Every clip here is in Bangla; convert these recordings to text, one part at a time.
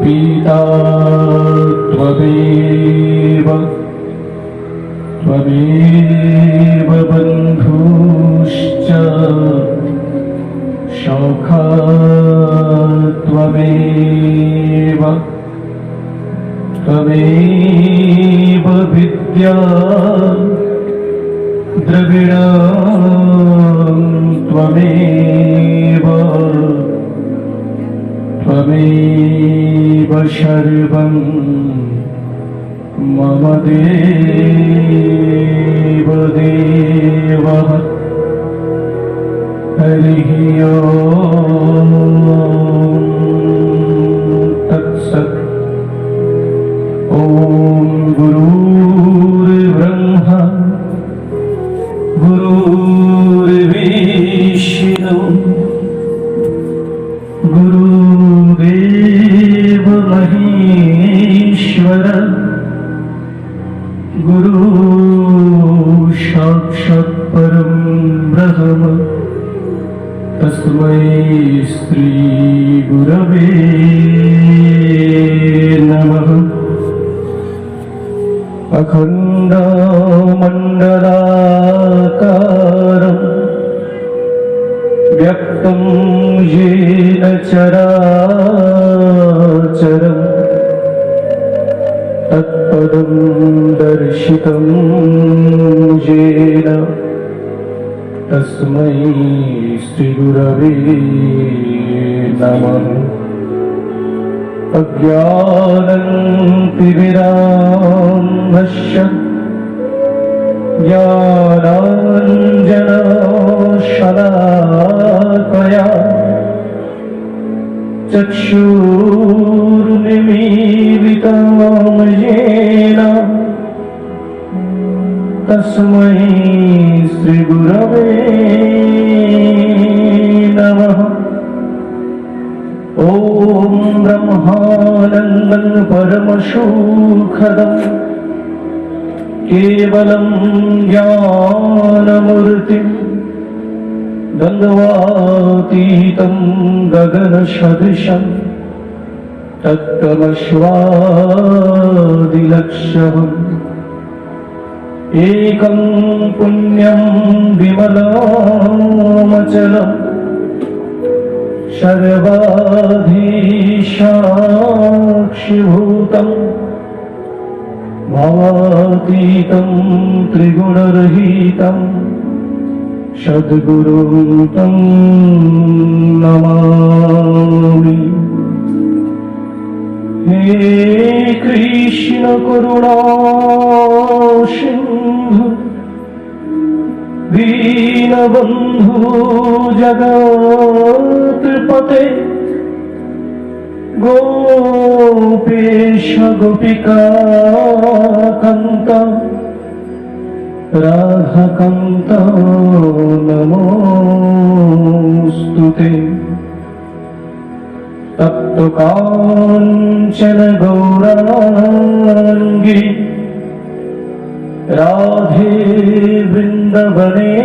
पिता त्वमेव त्वमेव बन्धुश्च सखा त्वमेव त्वमेव विद्या द्रविणं त्वमेव त्वमेव सर्वं मम देव देवः हरिः ओम् तत्सत्। ॐ गुरुर्ब्रह्मा गुरुर्विष्णु गुरुदेव महेश्वर गुरु साक्षात् परं ब्रह्म तस्मै श्री गुरवे नमः। अखण्डमण्डलाकारं व्यक्तं येन चराचरं तत्पदं दर्शितं येन तस्मै श्रीगुरवे नमः। अज्ञानतिमिरान्धस्य ज्ञानाञ्जनशलाकया चक्षुरुन्मीलितं येन तस्मै श्रीगुरवे नमः। ॐ ब्रह्मानन्दं परमसुखदं केवलं ज्ञानमूर्तिं द्वन्द्वातीतं गगनसदृशं तत्त्वमस्वादिलक्ष्यम् एकं पुण्यं विमलमचलं सर्वाधिसाक्षिभूतं भावातीतं त्रिगुणरहितं सद्गुरुं तं नमामि। हे कृष्ण करुणा सिन्धु दीनबन्धु जगत्पते गोपेश गोपिका कान्त राधाकान्त नमोऽस्तुते। तप्तकाञ्चन गौराङ्गी राधे वृन्दवनेश्वरी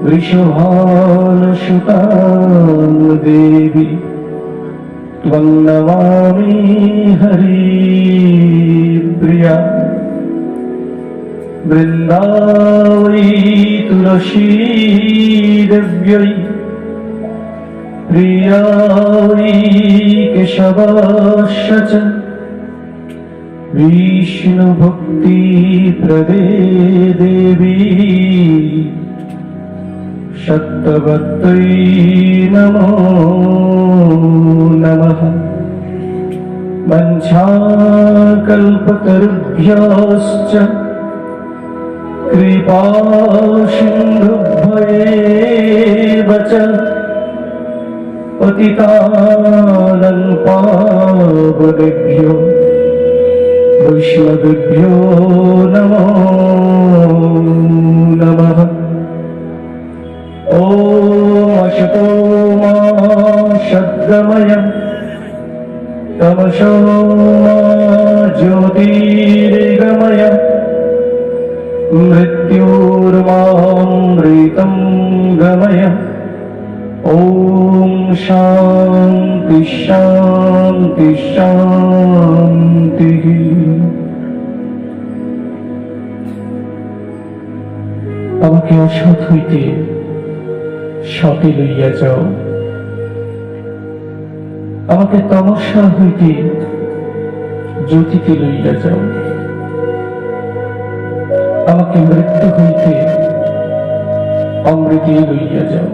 वृषभानुसुतां देवी त्वं नमामि हरिप्रिया। वृन्दावै तुलसी देव्यै प्रियायै केशवस्य च विष्णुभक्तिप्रदे देवी सत्तवत्यै नमो नमः। वञ्चाकल्पतरुभ्यश्च कृपासिन्धुभ्येव च পতিতানাং পাবনেভ্যো বৈষ্ণবেভ্যো নমো নমঃ। ওম অসতো মা সদ্গময় তমসো মা জ্যোতির্গময় মৃত্যুর্মামৃতং গময়। ওম শান্তি শান্তি শান্তি। আমাকে অসৎ হইতে সতে লইয়া যাও, আমাকে তমস্যা হইতে জ্যোতিতে লইয়া যাও, আমাকে মৃত্যু হইতে অমৃতে লইয়া যাও।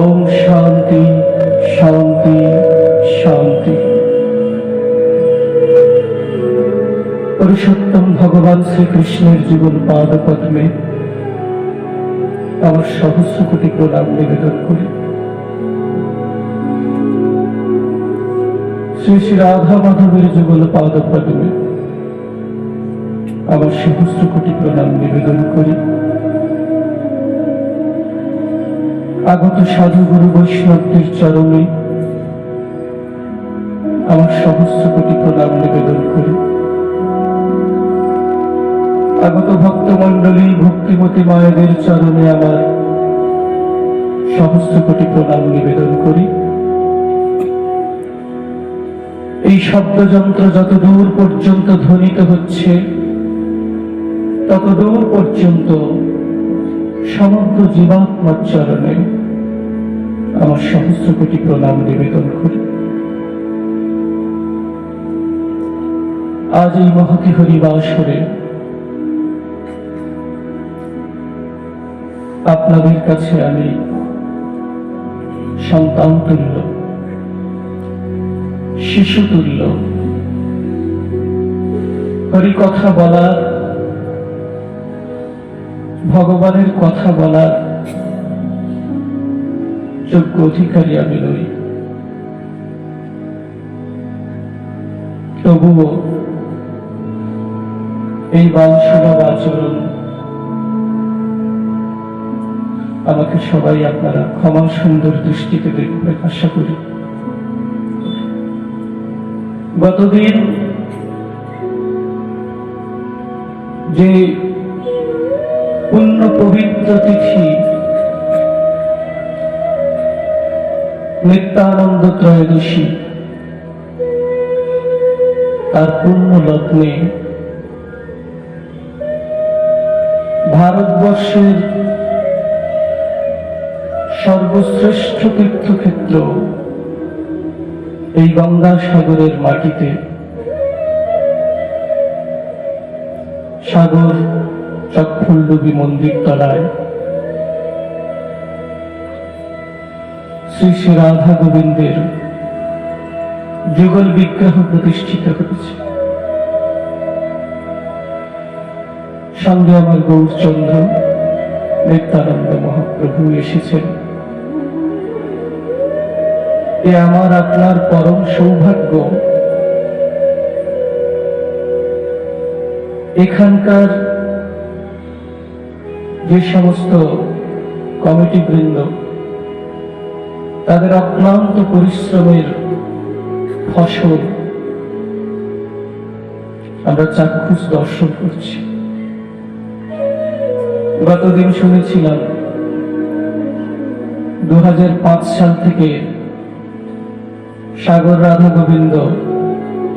ওম শান্তি শান্তি শান্তি। পুরুষোত্তম ভগবান শ্রীকৃষ্ণের জীবন পাদ পদ্মে আমার সহস্র কোটি প্রণাম নিবেদন করি। শ্রী শ্রী রাধা মাধবের যুগল পাদ পদ্মে আমার সহস্র কোটি প্রণাম নিবেদন করি। আগত সাধু গুরু বৈষ্ণবদের চরণে আমার সহস্র কোটি প্রণাম নিবেদন করি। আগত ভক্তমণ্ডলী ভক্তিমতী মায়েদের চরণে আমার সহস্র কোটি প্রণাম নিবেদন করি। এই শব্দযন্ত্র যত দূর পর্যন্ত ধ্বনিত হচ্ছে তত দূর পর্যন্ত সমগ্র জীবাত্মার চরণে আমার সহস্র কোটি প্রণাম নিবেদন করি। আজ এই মহতি হরিবাসরে আপনাদের কাছে আমি সন্তান তুল্য, শিশু তুল্য হরি কথা বলার, ভগবানের কথা বলার যোগ্য অধিকারী আমি নই। তবুও এই বাঞ্ছনীয় আচরণ আমাকে সবাই আপনারা ক্ষমা সুন্দর দৃষ্টিতে দেখবেন আশা করি। গতদিন যে পুণ্য পবিত্র তিথি নিত্যানন্দ ত্রয়োদশী, তার পুণ্য লগ্নে ভারতবর্ষের সর্বশ্রেষ্ঠ তীর্থক্ষেত্র এই গঙ্গাসাগরের মাটিতে সাগর চক্ষুল্লবী মন্দির তলায় শ্রী শ্রী রাধা গোবিন্দের যুগল বিগ্রহ প্রতিষ্ঠিত হয়েছে। সঙ্গে আমার গৌরচন্দ্র নিত্যানন্দ মহাপ্রভু এসেছেন। এ আমার আপনার পরম সৌভাগ্য। এখানকার যে সমস্ত কমিটি বৃন্দ তাদের অক্লান্ত পরিশ্রমের ফসল আমরা চাক্ষুষ দর্শন করছি। গতদিন শুনেছিলাম 2005 সাল থেকে সাগর রাধা গোবিন্দ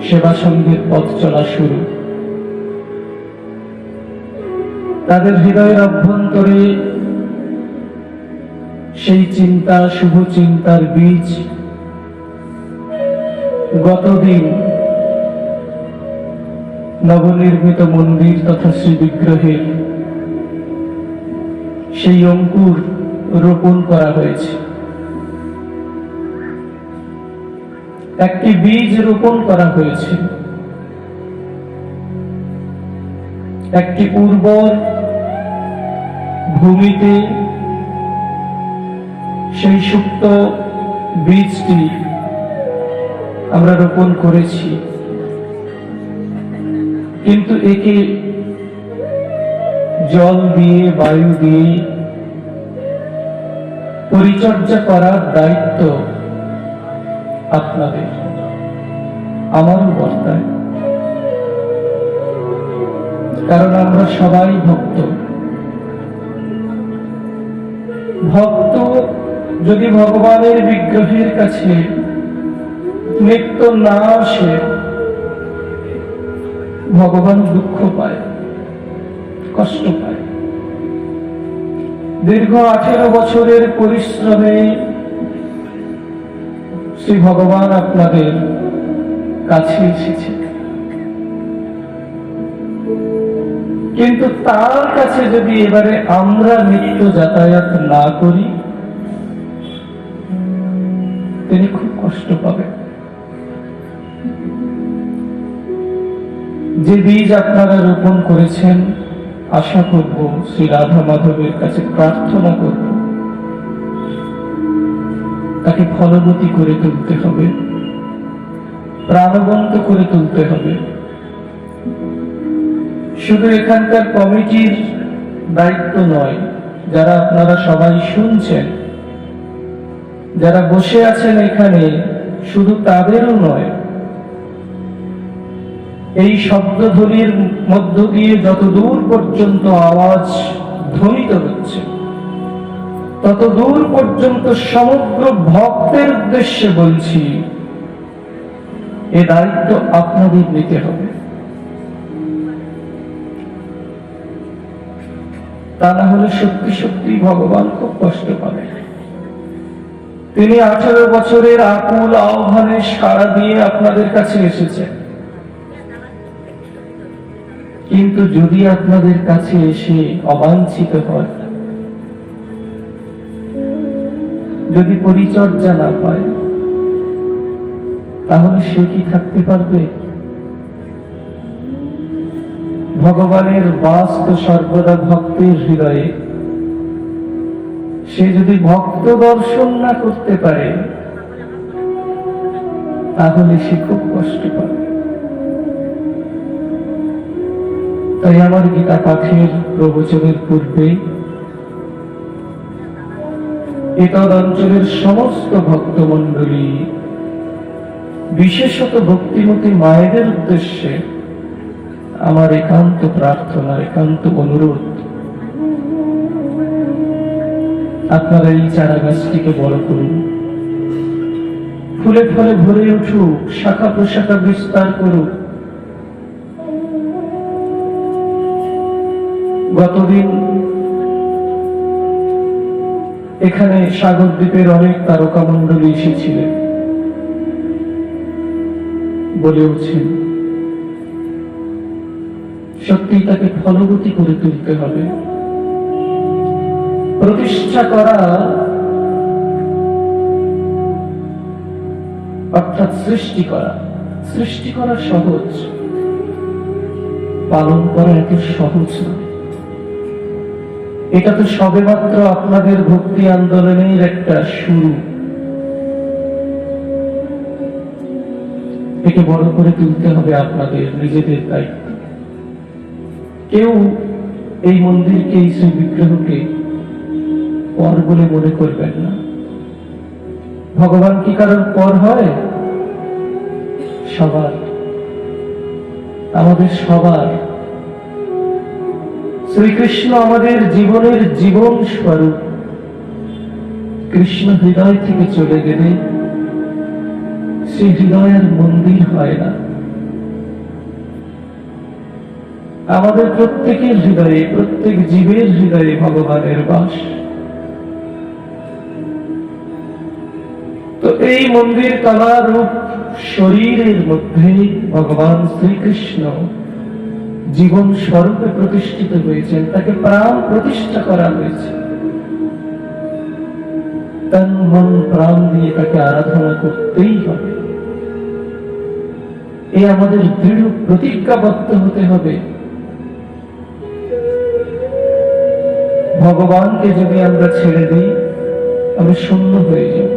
সেবা সঙ্গীর পথ চলা শুরু। তাদের হৃদয়ের অভ্যন্তরে সেই চিন্তা, শুভ চিন্তার বীজ গতদিন নবনির্মিত মন্দির তথা শ্রী বিগ্রহের সেই অঙ্কুর রোপণ করা হয়েছে। একটি বীজ রোপণ করা হয়েছে, একটি উর্বর ভূমিতে সেই সুপ্ত বীজটি আমরা রোপণ করেছি, কিন্তু একে জল দিয়ে বায়ু দিয়ে পরিচর্যা করার দায়িত্ব আপনাদের, আমারও বর্তায়। কারণ আমরা সবাই ভক্ত। ভক্ত যদি ভগবানের বিগ্রহের কাছে নিত্য না আসে, ভগবান দুঃখ পায়, কষ্ট পায়। দীর্ঘ 18 বছরের পরিশ্রমে শ্রী ভগবান আপনাদের কাছে এসেছে, কিন্তু তার কাছে যদি এবারে আমরা নিত্য যাতায়াত না করি, তিনি খুব কষ্ট পাবেন। যে বীজ আপনারা রোপণ করেছেন, আশা করব, শ্রী রাধা মাধবের কাছে প্রার্থনা করব, তাকে ফলবতী করে তুলতে হবে, প্রাণবন্ত করে তুলতে হবে। শুধু এখানকার কমিটির দায়িত্ব নয়, যারা আপনারা সবাই শুনছেন, যারা বসে আছেন এখানে, শুধু তাদেরও নয়। এই শব্দধ্বনির মধ্য দিয়ে যতদূর পর্যন্ত আওয়াজ ধ্বনিত হচ্ছে, ততদূর পর্যন্ত সমগ্র ভক্তের উদ্দেশ্যে বলছি, এ দায়িত্ব আপনাদের নিতে হবে। তা না হলে সত্যি সত্যি ভগবান খুব কষ্ট পাবে। তিনি 18 বছরের আকুল আহ্বানে সাড়া দিয়ে আপনাদের কাছে এসেছেন, কিন্তু যদি আপনাদের কাছে এসে অবাঞ্ছিত হয়, যদি পরিচর্যা না পায়, তাহলে সে কি থাকতে পারবে? ভগবানের বাস তো সর্বদা ভক্তের হৃদয়ে। সে যদি ভক্ত দর্শন না করতে পারে, তাহলে সে খুব কষ্ট পাবে। তাই আমার গীতা পাঠের প্রবচনের পূর্বে এতদ অঞ্চলের সমস্ত ভক্তমণ্ডলী, বিশেষত ভক্তিমতী মায়েদের উদ্দেশ্যে আমার একান্ত প্রার্থনা, একান্ত অনুরোধ, আপনারা এই চারা গাছটিকে বড় করুন, ফুলে ফলে ভরে উঠুক, শাখা প্রশাখা বিস্তার করুক। গতদিন এখানে সাগর দ্বীপের অনেক তারকা মণ্ডলী এসেছিলেন, বলেওছেন সত্যি তাকে ফলবতী করে তুলতে হবে। প্রতিষ্ঠা করা অর্থাৎ সৃষ্টি করা সহজ, পালন করা এত সহজ নয়। এটা তো সবেমাত্র আপনাদের ভক্তি আন্দোলনের একটা শুরু। একে বড় করে তুলতে হবে আপনাদের নিজেদের দায়িত্ব। কেউ এই মন্দিরকে, এই শ্রী বিগ্রহকে পর বলে মনে করবেন না। ভগবান কি কারণ পর হয়? সবার, আমাদের সবার। শ্রীকৃষ্ণ আমাদের জীবনের জীবন স্বরূপ। কৃষ্ণ হৃদয় থেকে চলে গেলে সেই হৃদয়ের মন্দির হয় না। আমাদের প্রত্যেকের হৃদয়ে, প্রত্যেক জীবের হৃদয়ে ভগবানের বাস। তো এই মন্দির তলারূপ শরীরের মধ্যে ভগবান শ্রীকৃষ্ণ জীবন স্বরূপে প্রতিষ্ঠিত হয়েছেন, তাকে প্রাণ প্রতিষ্ঠা করা হয়েছে। তন মন প্রাণ দিয়ে তাকে আরাধনা করতেই হবে। এ আমাদের দৃঢ় প্রতিজ্ঞাবদ্ধ হতে হবে। ভগবানকে যদি আমরা ছেড়ে দিই, আমি শূন্য হয়ে যাব।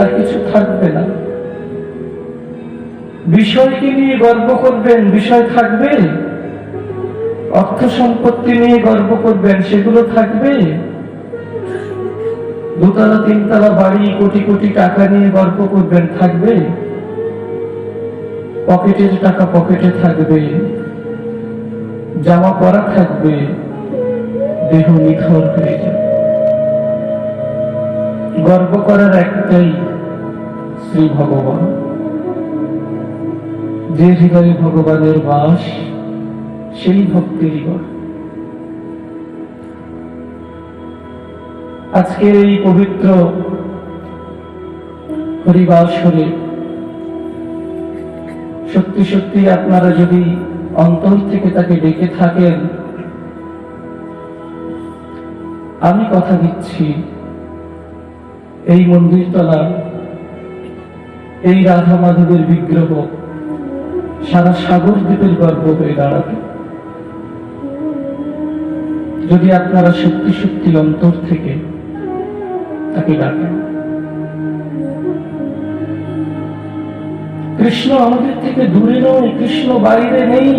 আর কিছু থাকবে না। বিষয়কে নিয়ে গর্ব করবেন, বিষয় থাকবে। অর্থ সম্পত্তি নিয়ে গর্ব করবেন, সেগুলো থাকবে। দোতলা তিনতলা বাড়ি, কোটি কোটি টাকা নিয়ে গর্ব করবেন, থাকবে। পকেটের টাকা পকেটে থাকবে, জামা পরা থাকবে, দেহ নিথর হয়ে যাবে। গর্ব করার একটাই শ্রী ভগবান। যে হৃদয়ে ভগবানের বাস, সেই ভক্তেরই গর্ব। আজকের এই পবিত্র হরিবাসরে সত্যি সত্যি আপনারা যদি অন্তর থেকে তাকে ডেকে থাকেন, আমি কথা দিচ্ছি এই মন্দিরতলা, এই রাধা মাধবের বিগ্রহ সারা সাগর দ্বীপের গর্ব হয়ে দাঁড়াবে, যদি আপনারা সত্যি সত্যি অন্তর থেকে তাকে ডাকেন। কৃষ্ণ আমাদের থেকে দূরে নয়, কৃষ্ণ বাইরে নেই,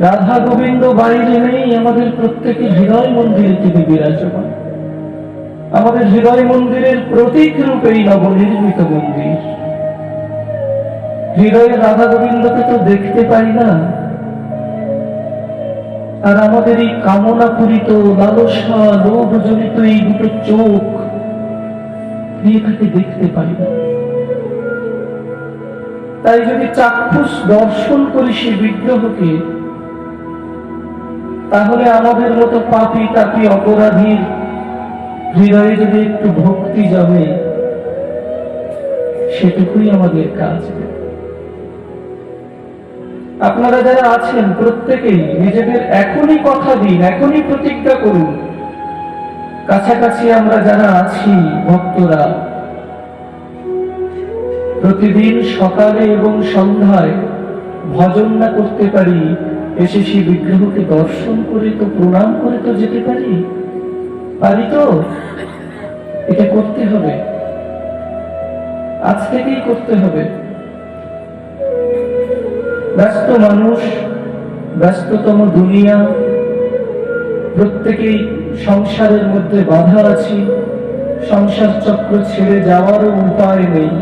রাধা গোবিন্দ বাইরে নেই, আমাদের প্রত্যেকের হৃদয় মন্দিরে তিনি বিরাজমান। আমাদের হৃদয় মন্দিরের প্রতীক রূপে এই নবনির্মিত মন্দির। হৃদয়ে রাধা গোবিন্দকে তো দেখতে পাই না, আর আমাদের এই কামনা পূরিত, লালসা লোভ জনিত এই দুটো চোখ দিয়ে তাকে দেখতে পাই না। তাই যদি চাক্ষুষ দর্শন করি সে বিগ্রহকে, তাহলে আমাদের মতো পাপী তাপী অপরাধীর হৃদয়ে যদি একটু ভক্তি জমে, সেটুকুই আমাদের কাজ। আপনারা যারা আছেন প্রত্যেকেই নিজেদের এখনই কথা দিন, এখনই প্রতিজ্ঞা করুন। কাছাকাছি আমরা যারা আছি ভক্তরা, প্রতিদিন সকালে এবং সন্ধ্যায় ভজন না করতে পারি, এসে সেই বিগ্রহকে দর্শন করে তো প্রণাম করে তো যেতে পারি, পারি তো? এটা করতে হবে, আজ থেকেই করতে হবে। ব্যস্ত মানুষ, ব্যস্ততম দুনিয়া, প্রত্যেকেই সংসারের মধ্যে বাধা আছি, সংসার চক্র ছেড়ে যাওয়ারও উপায় নেই।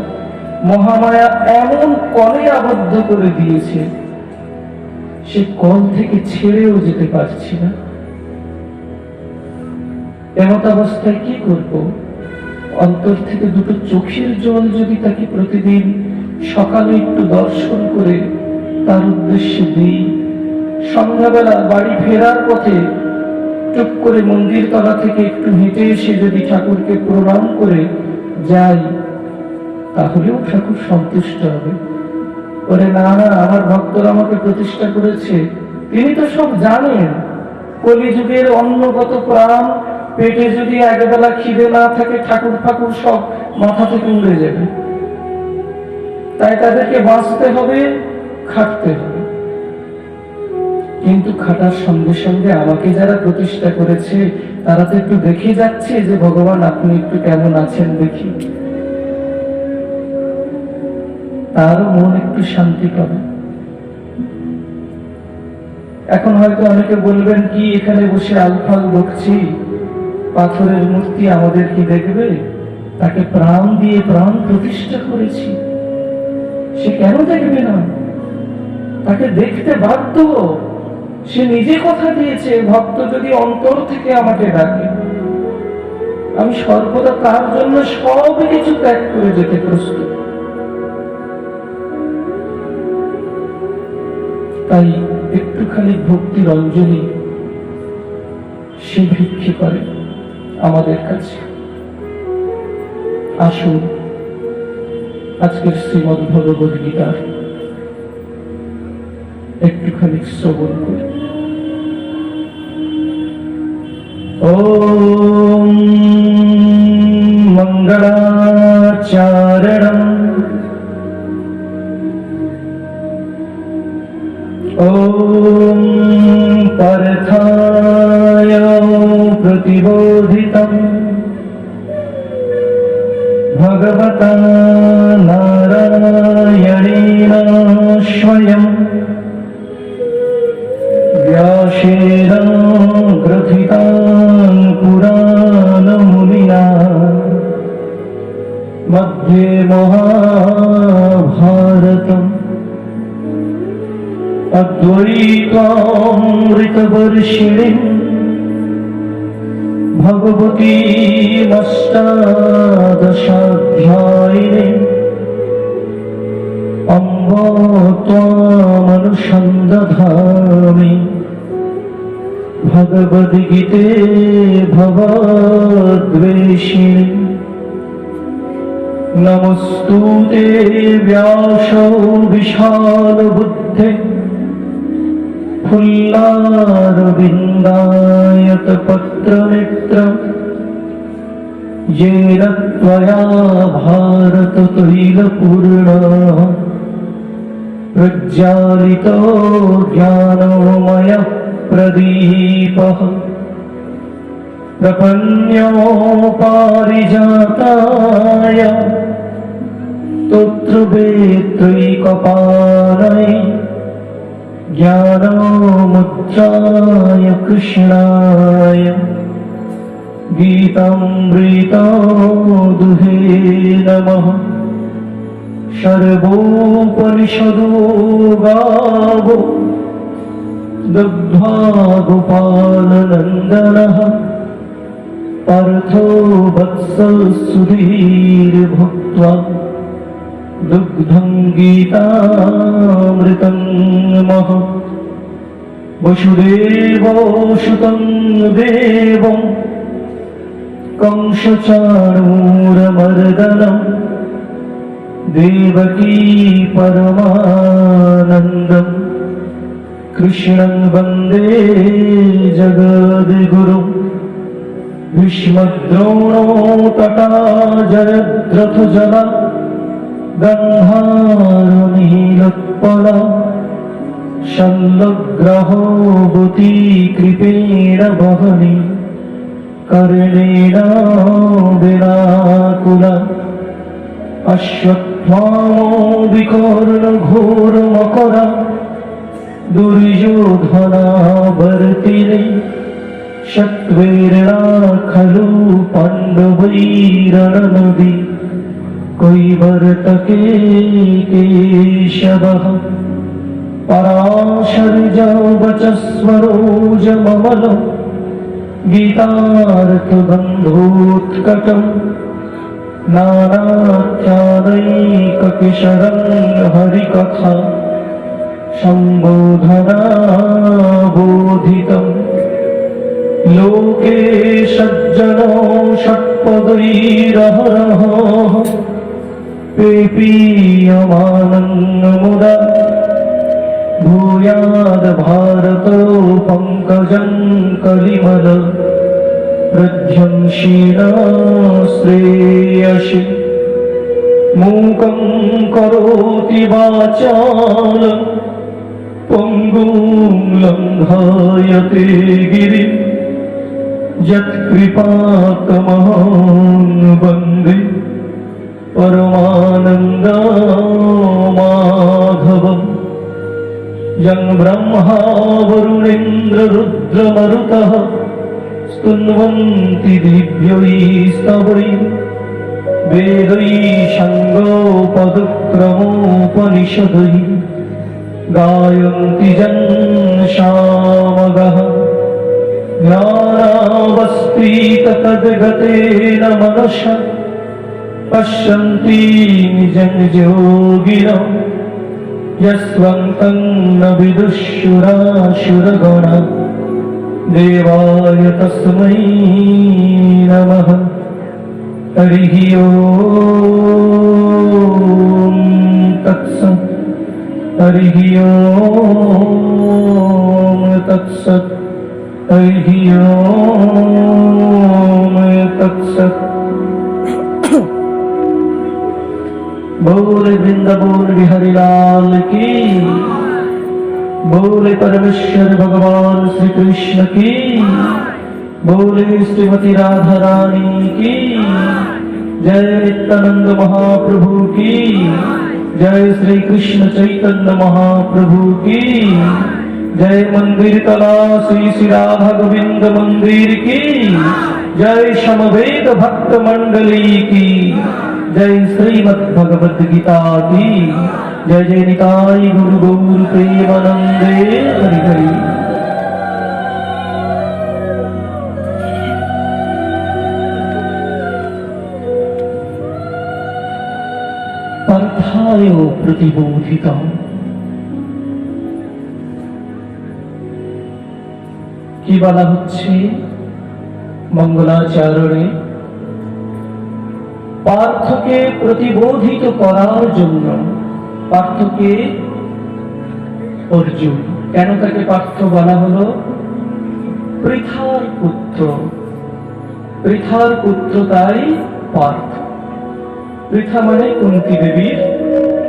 মহামায়া এমন কলে আবদ্ধ করে দিয়েছে, সে কল থেকে ছেড়েও যেতে পারছি না। এমত অবস্থায় কি করব? অন্তর থেকে দুটো চোখের জল যদি তাকে প্রতিদিন সকালে একটু দর্শন করে তার উদ্দেশ্যে দিই, সন্ধ্যাবেলা বাড়ি ফেরার পথে চুপ করে মন্দির তলা থেকে একটু হেঁটে এসে যদি ঠাকুরকে প্রণাম করে যাই, তাহলেও ঠাকুর সন্তুষ্ট হবে। ওরে না না, আমার ভক্তরা আমাকে প্রতিষ্ঠা করেছে, তিনি তো সব জানেন। কলিযুগের অন্নগত প্রাণ, পেটে যদি একবেলা খিদে না থাকে, ঠাকুর ঠাকুর সব মাথা থেকে উড়ে যাবে। তাই তাদেরকে বাঁচতে হবে, খাটতে হবে। কিন্তু খাটার সঙ্গে সঙ্গে আমাকে যারা প্রতিষ্ঠা করেছে, তারা তো একটু দেখে যাচ্ছে যে ভগবান আপনি একটু কেমন আছেন দেখি, তারও মন একটু শান্তি পাবে। এখন হয়তো অনেকে বলবেন, কি এখানে বসে আলফাল বকছি, পাথরের মূর্তি আমাদের কি দেখবে? তাকে প্রাণ দিয়ে প্রাণ প্রতিষ্ঠা করেছি, সে কেন দেখবে না? তাকে দেখতে বাধ্য। সে নিজে কথা দিয়েছে, ভক্ত যদি অন্তর থেকে আমাকে ডাকে, আমি সর্বদা তার জন্য সব কিছু ত্যাগ করে যেতে প্রস্তুত। তাই একটুখানি ভক্তির অঞ্জলি সে ভিক্ষে করে আমাদের কাছে। আসুন আজকের শ্রীমদ্ ভগবদ গীতার একটুখানি শ্রবণ করি। ওম মঙ্গলাচারণম ওম পার্থায় প্রতিবোধিতম भगवता नारायणेन स्वयं व्यासेन ग्रथितां पुराणमुनिना मध्ये महाभारतम् अद्वैतामृतवर्षिणीं भगवतीमष्टादशाध्यायिनीम् अम्ब त्वामनुसन्दधामि भगवद्गीते भवद्वेषिणि नमस्तुते व्यासो विशालबुद्धे फुल्लारविन्दायतपत्रनेत्रम् येन त्वया भारततैलपूर्णः प्रज्वालितो ज्ञानमयः प्रदीपः प्रपन्नोपारिजाताय स्तोत्रवेत्रैकपाणये ज्ञानमुद्राय कृष्णाय गीतामृतदुहे नमः। सर्वोपनिषदो गावो दग्ध्वा गोपालनन्दनः पार्थो वत्ससुधीर्भुक्त्वा दुग्धं गीतामृतं महः। वसुदेवसुतं देवं कंसचाणूरमर्दनं देवकी परमानन्दं कृष्णं वन्दे जगद्गुरुं। भीष्मद्रोणो तथा जयद्रथजना गन्धारनीलोत्पला शल्यग्रहो कृपेण वहनि कर्णेन विराकुला अश्वत्थामो विकर्णघोरमकरा दुर्योधनावर्तिने शत्रुर्ना खलु पाण्डवैरणनदी कैवर्तके केशवः पराशर्यवचस्वरोजममलं गीतार्थबन्धोत्कटं नानाख्यानैककिशरं हरिकथा सम्बोधनाबोधितम्। लोके सज्जनो षट्पदैरहरः पेपीयमानं मुदा भूयाद् भारतो पङ्कजं कलिमल प्रध्यंशीना श्रेयसि। मूकं करोति वाचालं पङ्गुं लङ्घयते गिरिं यत्कृपातमहं वन्दे परमानन्दो माधवम्। यं ब्रह्मा वरुणेन्द्र रुद्रमरुतः स्तुन्वन्ति दिव्यैस्तवैः वेदैः साङ्गोपदक्रमोपनिषदैः गायन्ति जन्सामगः। ज्ञानावस्थिततद्गतेन मनसा पश्यन्ति निजं योगिनः यस्वन्तं न विदुःशुरासुरगणा देवाय तस्मै नमः। हरिः ओम तत्सत्। हरिः ओम तत्सत्। हरिः ओम तत्सत्। बोले वृंदावन बिहारी लाल की, बोले परमेश्वर भगवान श्री कृष्ण की, बोले श्रीमती राधा रानी की जय। नित्यानंद महाप्रभु की जय, श्री कृष्ण चैतन्य महाप्रभु की जय, मंदिर तला श्री राधा गोविंद मंदिर की जय, समवेत भक्त मंडली की जय, श्रीमद् भगवद गीता की जय, जय निताई गुरु गौर प्रेमानंदे हरि हरि। পার্থায় প্রতিবোধিতম, কি বলা হচ্ছে মঙ্গলাচরণে? পার্থকে প্রতিবোধিত করার জন্য। পার্থকে অর্জুন, কেন তাকে পার্থ বলা হলো? পৃথার পুত্র, পৃথার পুত্র তাই পার্থ। পৃথা মানে কুন্তী দেবীর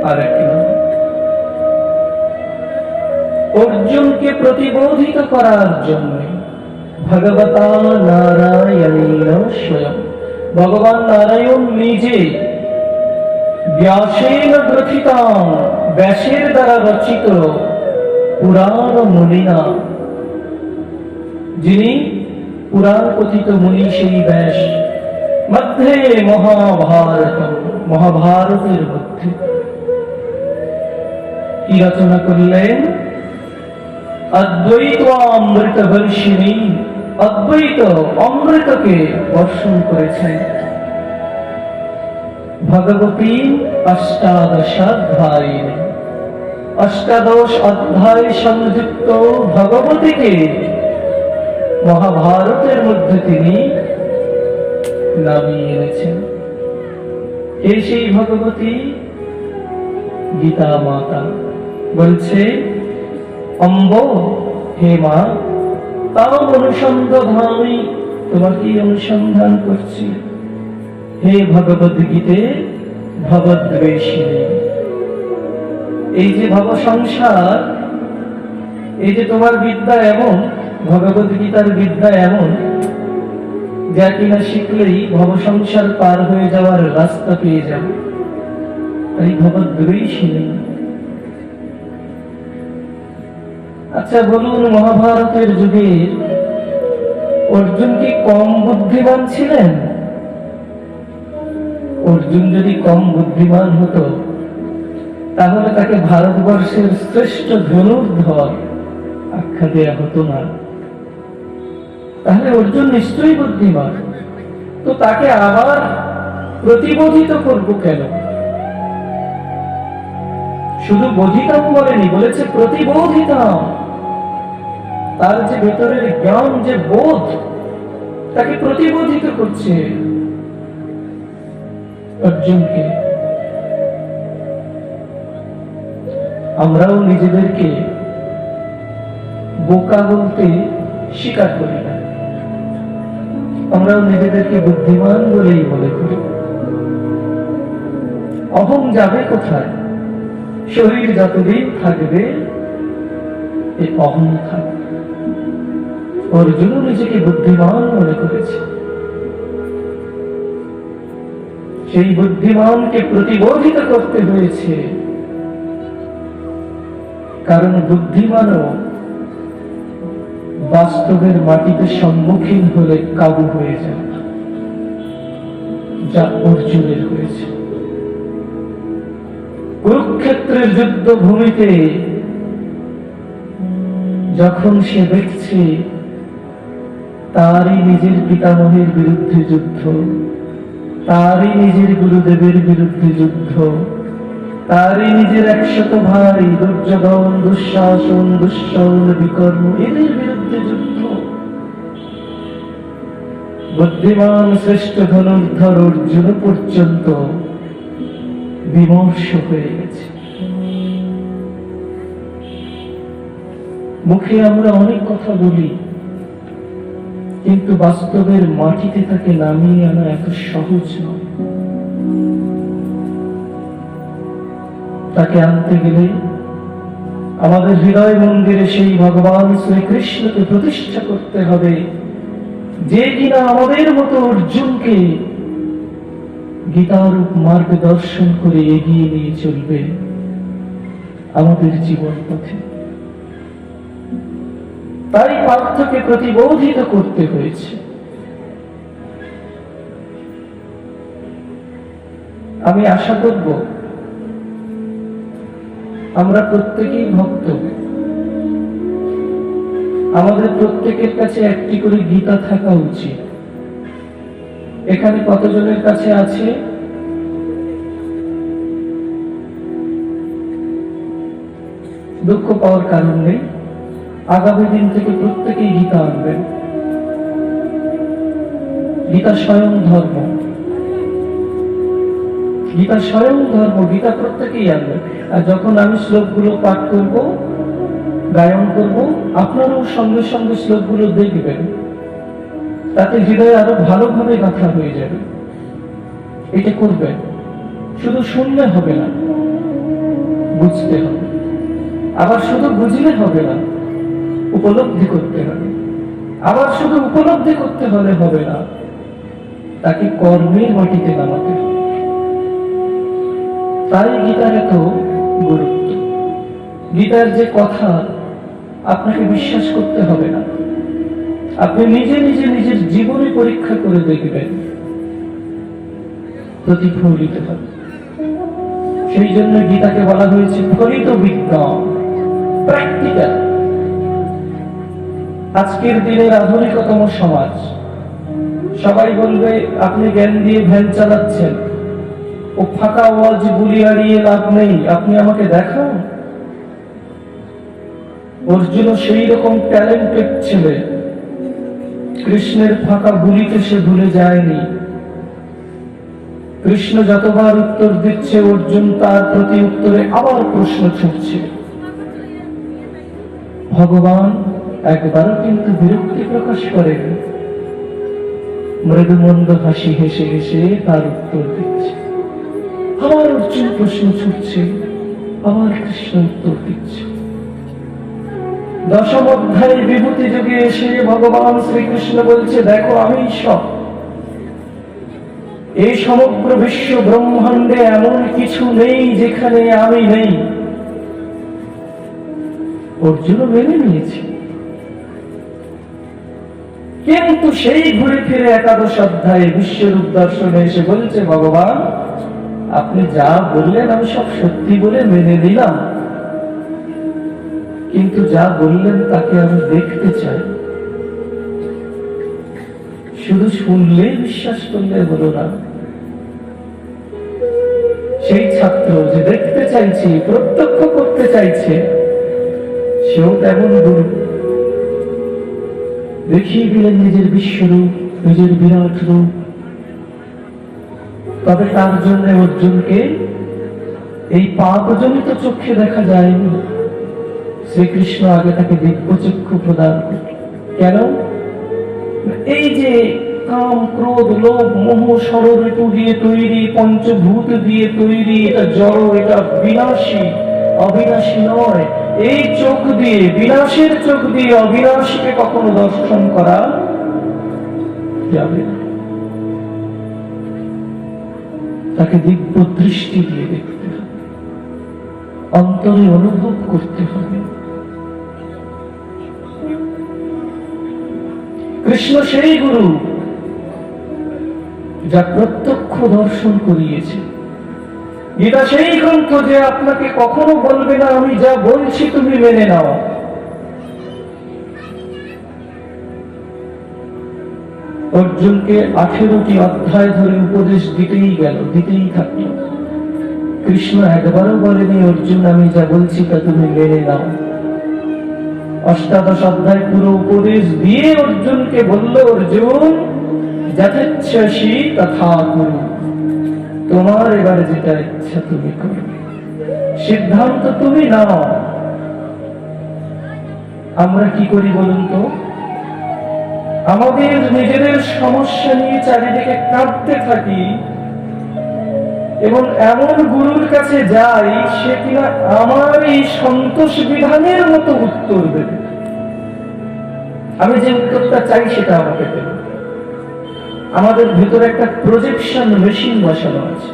আরেক নাম। অর্জুনকে প্রতিবোধিত করার জন্য ভগবতা নারায়ণেন স্বয়ং, ভগবান নারায়ণ নিজে ব্যাসেন গ্রথিতাম, ব্যাসের দ্বারা রচিত পুরাণ মুনিনা, যিনি পুরাণ কথিত মুনি সেই ব্যাস, মধ্যে মহাভারত, মহাভারতের মধ্যে কি রচনা করলেন? অদ্বৈত অমৃত বর্ষিণী, অদ্বৈত অমৃতকে বর্ষণ করেছেন। ভগবতী অষ্টাদশাধ্যায়, অষ্টাদশ অধ্যায় সংযুক্ত ভগবতীকে মহাভারতের মধ্যে তিনি নামিয়ে এনেছেন। কে সেই ভগবতী? গীতা মাতা বলছে, অম্ব হে মা, তাও অনুসন্ধানী, তোমার কি অনুসন্ধান করছি? হে ভগবদ গীতে ভবদ্বেষিণী, এই যে ভব সংসার, এই যে তোমার বিদ্যা এমন, ভগবদ গীতার বিদ্যা এমন যা কিনা শিখলেই ভব সংসার পার হয়ে যাওয়ার রাস্তা পেয়ে যাবে। এই ভবদ্বেষিণী। আচ্ছা বলুন, মহাভারতের যুগে অর্জুন কি কম বুদ্ধিমান ছিলেন? অর্জুন যদি কম বুদ্ধিমান হতো তাহলে তাকে ভারতবর্ষের শ্রেষ্ঠ ধনুর্ধর আখ্যা দেয়া হতো না। তাহলে অর্জুন নিশ্চয়ই বুদ্ধিমান, তো তাকে আবার প্রতিবোধিত করব কেন? শুধু বোধিতাম বলেনি, বলেছে প্রতিবোধিতাম। তার যে ভেতরের জ্ঞান, যে বোধ, তাকে প্রতিবোধিত করছে অর্জুনকে। আমরাও নিজেদেরকে বোকা বলতে স্বীকার করি না, আমরাও নিজেদেরকে বুদ্ধিমান বলেই মনে করি। অহং যাবে কোথায়? শরীর যতদিন থাকবে এই অহং থাকবে। অর্জুন নিজেকে বুদ্ধিমান মনে করেছে। সেই বুদ্ধিমানকে প্রতিবোধিত করতে হয়েছে, কারণ বুদ্ধিমানও বাস্তবের মাটিতে সম্মুখীন হলে কাবু হয়ে যায়, যা অর্জুনের হয়েছে। কুরুক্ষেত্রের যুদ্ধ ভূমিতে যখন সে দেখছে তারই নিজের পিতামহের বিরুদ্ধে যুদ্ধ, তারই নিজের গুরুদেবের বিরুদ্ধে যুদ্ধ, তারই নিজের 100 ভাই দুর্যোধন, দুঃশাসন, দুঃশল, বিকর্ম, এদের বিরুদ্ধে যুদ্ধ, বুদ্ধিমান শ্রেষ্ঠ ধনুর্ধর অর্জুন পর্যন্ত বিমর্ষ হয়ে গেছে। মুখে আমরা অনেক কথা বলি, কিন্তু বাস্তবের মাটিতে তাকে নামিয়ে আনা এত সহজ নয়। তাকে আনতে গেলে আমাদের হৃদয় মন্দিরে সেই ভগবান শ্রীকৃষ্ণকে প্রতিষ্ঠা করতে হবে, যে কিনা আমাদের মতো অর্জুনকে গীতারূপ মার্গদর্শন করে এগিয়ে নিয়ে চলবে আমাদের জীবন পথে। তাই পার্থকে প্রতিবোধিত করতে হয়েছে। আমি আশা করব আমরা প্রত্যেকেই ভক্ত, আমাদের প্রত্যেকের কাছে একটি করে গীতা থাকা উচিত। এখানে কতজনের কাছে আছে? দুঃখ পাওয়ার কারণ নেই, আগামী দিন থেকে প্রত্যেকেই গীতা আনবেন। গীতা স্বয়ং ধর্ম, গীতা স্বয়ং ধর্ম, গীতা প্রত্যেকেই আনবেন। আর যখন আমি শ্লোকগুলো পাঠ করব, গায়ন করব, আপনারাও সঙ্গে সঙ্গে শ্লোকগুলো দেখবেন, তাতে হৃদয়ে আরো ভালোভাবে গাঁথা হয়ে যাবে। এটা করবেন, শুধু শুনলে হবে না, বুঝতে হবে। আবার শুধু বুঝলে হবে না, উপলব্ধি করতে হবে। আবার শুধু উপলব্ধি করতে হলে হবে না, তাকে কর্মের মাটিতে নামাতে হবে। তাই গীতার এত গুরুত্ব। গীতার যে কথা আপনাকে বিশ্বাস করতে হবে না, আপনি নিজে নিজে নিজের জীবনে পরীক্ষা করে দেখবেন, প্রতিফলিত হবে। সেই জন্য গীতাকে বলা হয়েছে ফলিত বিজ্ঞান, প্র্যাকটিক্যাল। আজকের দিনের আধুনিকতম সমাজ, সবাই বলবে আপনি জ্ঞান দিয়ে ভ্যান চালাচ্ছেন, ও ফাঁকা ওয়াজ বুলি আড়িয়ে লাভ নেই, আপনি আমাকে দেখান। অর্জুন সেই রকম ট্যালেন্টেড ছেলে, কৃষ্ণের ফাঁকা গুলিতে সে ভুলে যায়নি। কৃষ্ণ যতবার উত্তর দিচ্ছে, অর্জুন তার প্রতি উত্তরে আবার প্রশ্ন ছুটছে। ভগবান একবারও কিন্তু বিরক্তি প্রকাশ করেন, মৃদুমন্দ হাসি হেসে হেসে তার উত্তর দিচ্ছে। আবার অর্জুন প্রশ্ন ছুটছে, আবার কৃষ্ণ উত্তর দিচ্ছে। দশম অধ্যায়ে বিভূতি যুগে এসে ভগবান শ্রীকৃষ্ণ বলছে, দেখো আমি সব, এই সমগ্র বিশ্ব ব্রহ্মাণ্ডে এমন কিছু নেই যেখানে আমি নেই। অর্জুন মেনে নিয়েছে, কিন্তু সেই ঘুরে ফিরে একাদশ অধ্যায়ে বিশ্বরূপ দর্শনে এসে বলছে, ভগবান আপনি যা বললেন আমি সব সত্যি বলে মেনে নিলাম, কিন্তু যা বললেন তাকে আমি দেখতে চাই। শুধু শুনলে বিশ্বাস করলে হলো না। সেই ছাত্র যে দেখতে চাইছে, প্রত্যক্ষ করতে চাইছে, সেও তেমন গুরু। দেখিয়ে দিলেন নিজের বিশ্বরূপ, নিজের বিরাট রূপ। তবে তার জন্য অর্জুনকে এই পাপজনিত চক্ষে দেখা যায়নি। শ্রীকৃষ্ণ আগে তাকে দিব্য চক্ষু প্রদান করেন। কেন? এই যে কাম, ক্রোধ, লোভ, মোহ, ষড়ঋতু দিয়ে তৈরি, পঞ্চভূত দিয়ে তৈরি, এটা জড়, এটা বিনাশী, অবিনাশী নয়। এই চোখ দিয়ে, বিনাশের চোখ দিয়ে অবিনাশীকে কখনো দর্শন করা যাবে না। তাকে দিব্য দৃষ্টি দিয়ে দেখতে হবে, অন্তরে অনুভব করতে হবে। কৃষ্ণ সেই গুরু যা প্রত্যক্ষ দর্শন করিয়েছে। গীতা সেই গ্রন্থ যে আপনাকে কখনো বলবে না আমি যা বলছি তুমি মেনে নাও। অর্জুনকে 18টি অধ্যায় ধরে উপদেশ দিতেই গেল, দিতেই থাকল। কৃষ্ণ একবারও বলেনি অর্জুন আমি যা বলছি তা তুমি মেনে নাও। অষ্টাদশ অধ্যায় পুরো উপদেশ দিয়ে অর্জুনকে বলল, অর্জুন যথেচ্ছসি তথা কুরু, তোমার এবারে যেটা ইচ্ছা তুমি করো, সিদ্ধান্ত তুমি নাও। আমরা কি করি বলুন তো? আমাদের নিজেদের সমস্যা নিয়ে চারিদিকে কাঁদতে থাকি এবং এমন গুরুর কাছে যাই সে কিনা আমার এই সন্তোষ বিধানের মতো উত্তর দেবে। আমি যে উত্তরটা চাই সেটা আমাকে দেবে। আমাদের ভেতরে একটা প্রজেকশন মেশিন বসানো আছে।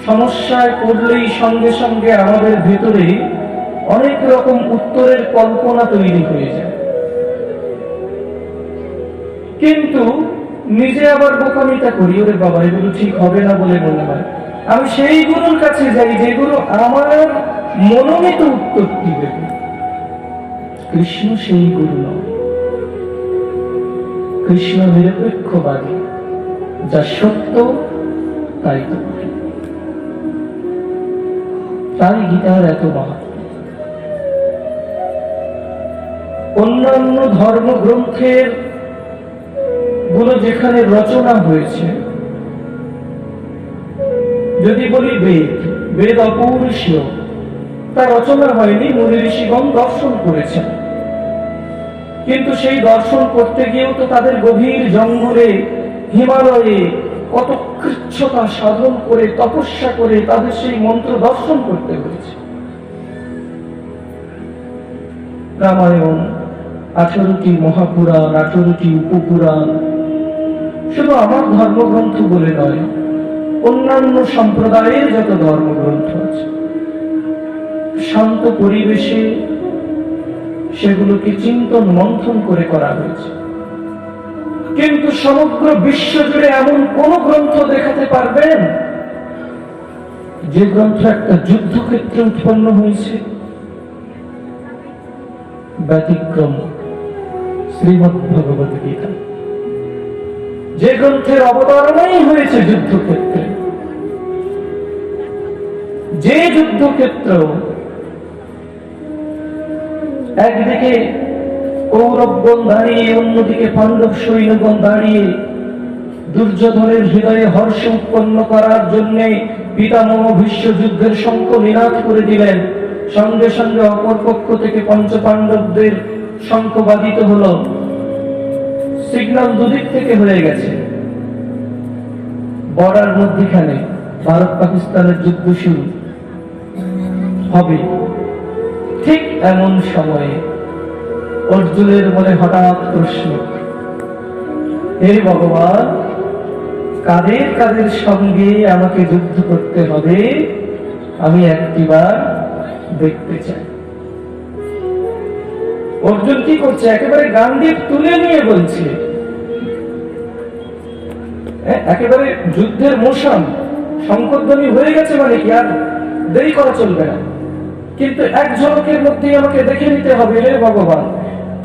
সমস্যায় পড়লেই সঙ্গে সঙ্গে আমাদের ভেতরে অনেক রকম উত্তরের কল্পনা তৈরি হয়ে যায়, কিন্তু নিজে আবার বোকামিটা করি, ওরে বাবা এগুলো ঠিক হবে না বলে মনে হয়। আমি সেই গুরুর কাছে যাই যেগুলো আমার মনোনীত উত্তরটি দেবে। কৃষ্ণ সেই গুরু নয়, কৃষ্ণ নিরপেক্ষবাদী, যা সত্য তাই তো, তাই গীতার এত মাহাত্ম্য। অন্যান্য ধর্মগ্রন্থের গুলো যেখানে রচনা হয়েছে, যদি বলি বেদ, বেদ অপৌরুষীয়, তা রচনা হয়নি, মুনি ঋষিগণ দর্শন করেছেন। কিন্তু সেই দর্শন করতে গিয়েও তো তাদের গভীর জঙ্গলে, হিমালয়ে কত কৃচ্ছতা সাধন করে, তপস্যা করে তাদের সেই মন্ত্র দর্শন করতে হয়েছে। রামায়ণ, 18টি মহাপুরাণ, 18টি উপপুরাণ, শুধু আমার ধর্মগ্রন্থ বলে নয়, অন্যান্য সম্প্রদায়ের যত ধর্মগ্রন্থ আছে, শান্ত পরিবেশে সেগুলোকে চিন্তন মন্থন করে করা হয়েছে। কিন্তু সমগ্র বিশ্ব জুড়ে এমন কোন গ্রন্থ দেখাতে পারবেন যে গ্রন্থ একটা যুদ্ধক্ষেত্রে উৎপন্ন হয়েছে? ব্যতিক্রম শ্রীমদ্ ভগবদ গীতা, যে গ্রন্থের অবতারণাই হয়েছে যুদ্ধক্ষেত্রে, যে যুদ্ধক্ষেত্র একদিকে কৌরবগণ দাঁড়িয়ে, অন্যদিকে পাণ্ডব সৈন্যগণ দাঁড়িয়ে দুর্যোধনের হৃদয়ে হর্ষ উৎপন্ন করার জন্য পিতামহ ভীষ্ম যুদ্ধের শঙ্খ নিনাদ করে দিলেন। সঙ্গে সঙ্গে অপর পক্ষ থেকে পঞ্চ পাণ্ডবদের শঙ্খ বাদিত হল। সিগন্যাল দুদিক থেকে হয়ে গেছে। বর্ডার মধ্যখানে ভারত পাকিস্তানের যুদ্ধ শুরু হবে। ঠিক এমন সময়ে অর্জুনের মনে হঠাৎ প্রশ্ন, হে ভগবান, কাদের কাদের সঙ্গে আমাকে যুদ্ধ করতে হবে আমি একটিবার দেখতে চাই। অর্জুন কি করছে? একেবারে গান্ডীব তুলে নিয়ে বলছে, একেবারে যুদ্ধের মৌসুম, শঙ্করধ্বনি হয়ে গেছে, মানে কি আর দেরি করা চলবে না। কিন্তু এক ঝলকের মধ্যেই আমাকে দেখে নিতে হবে, হে ভগবান,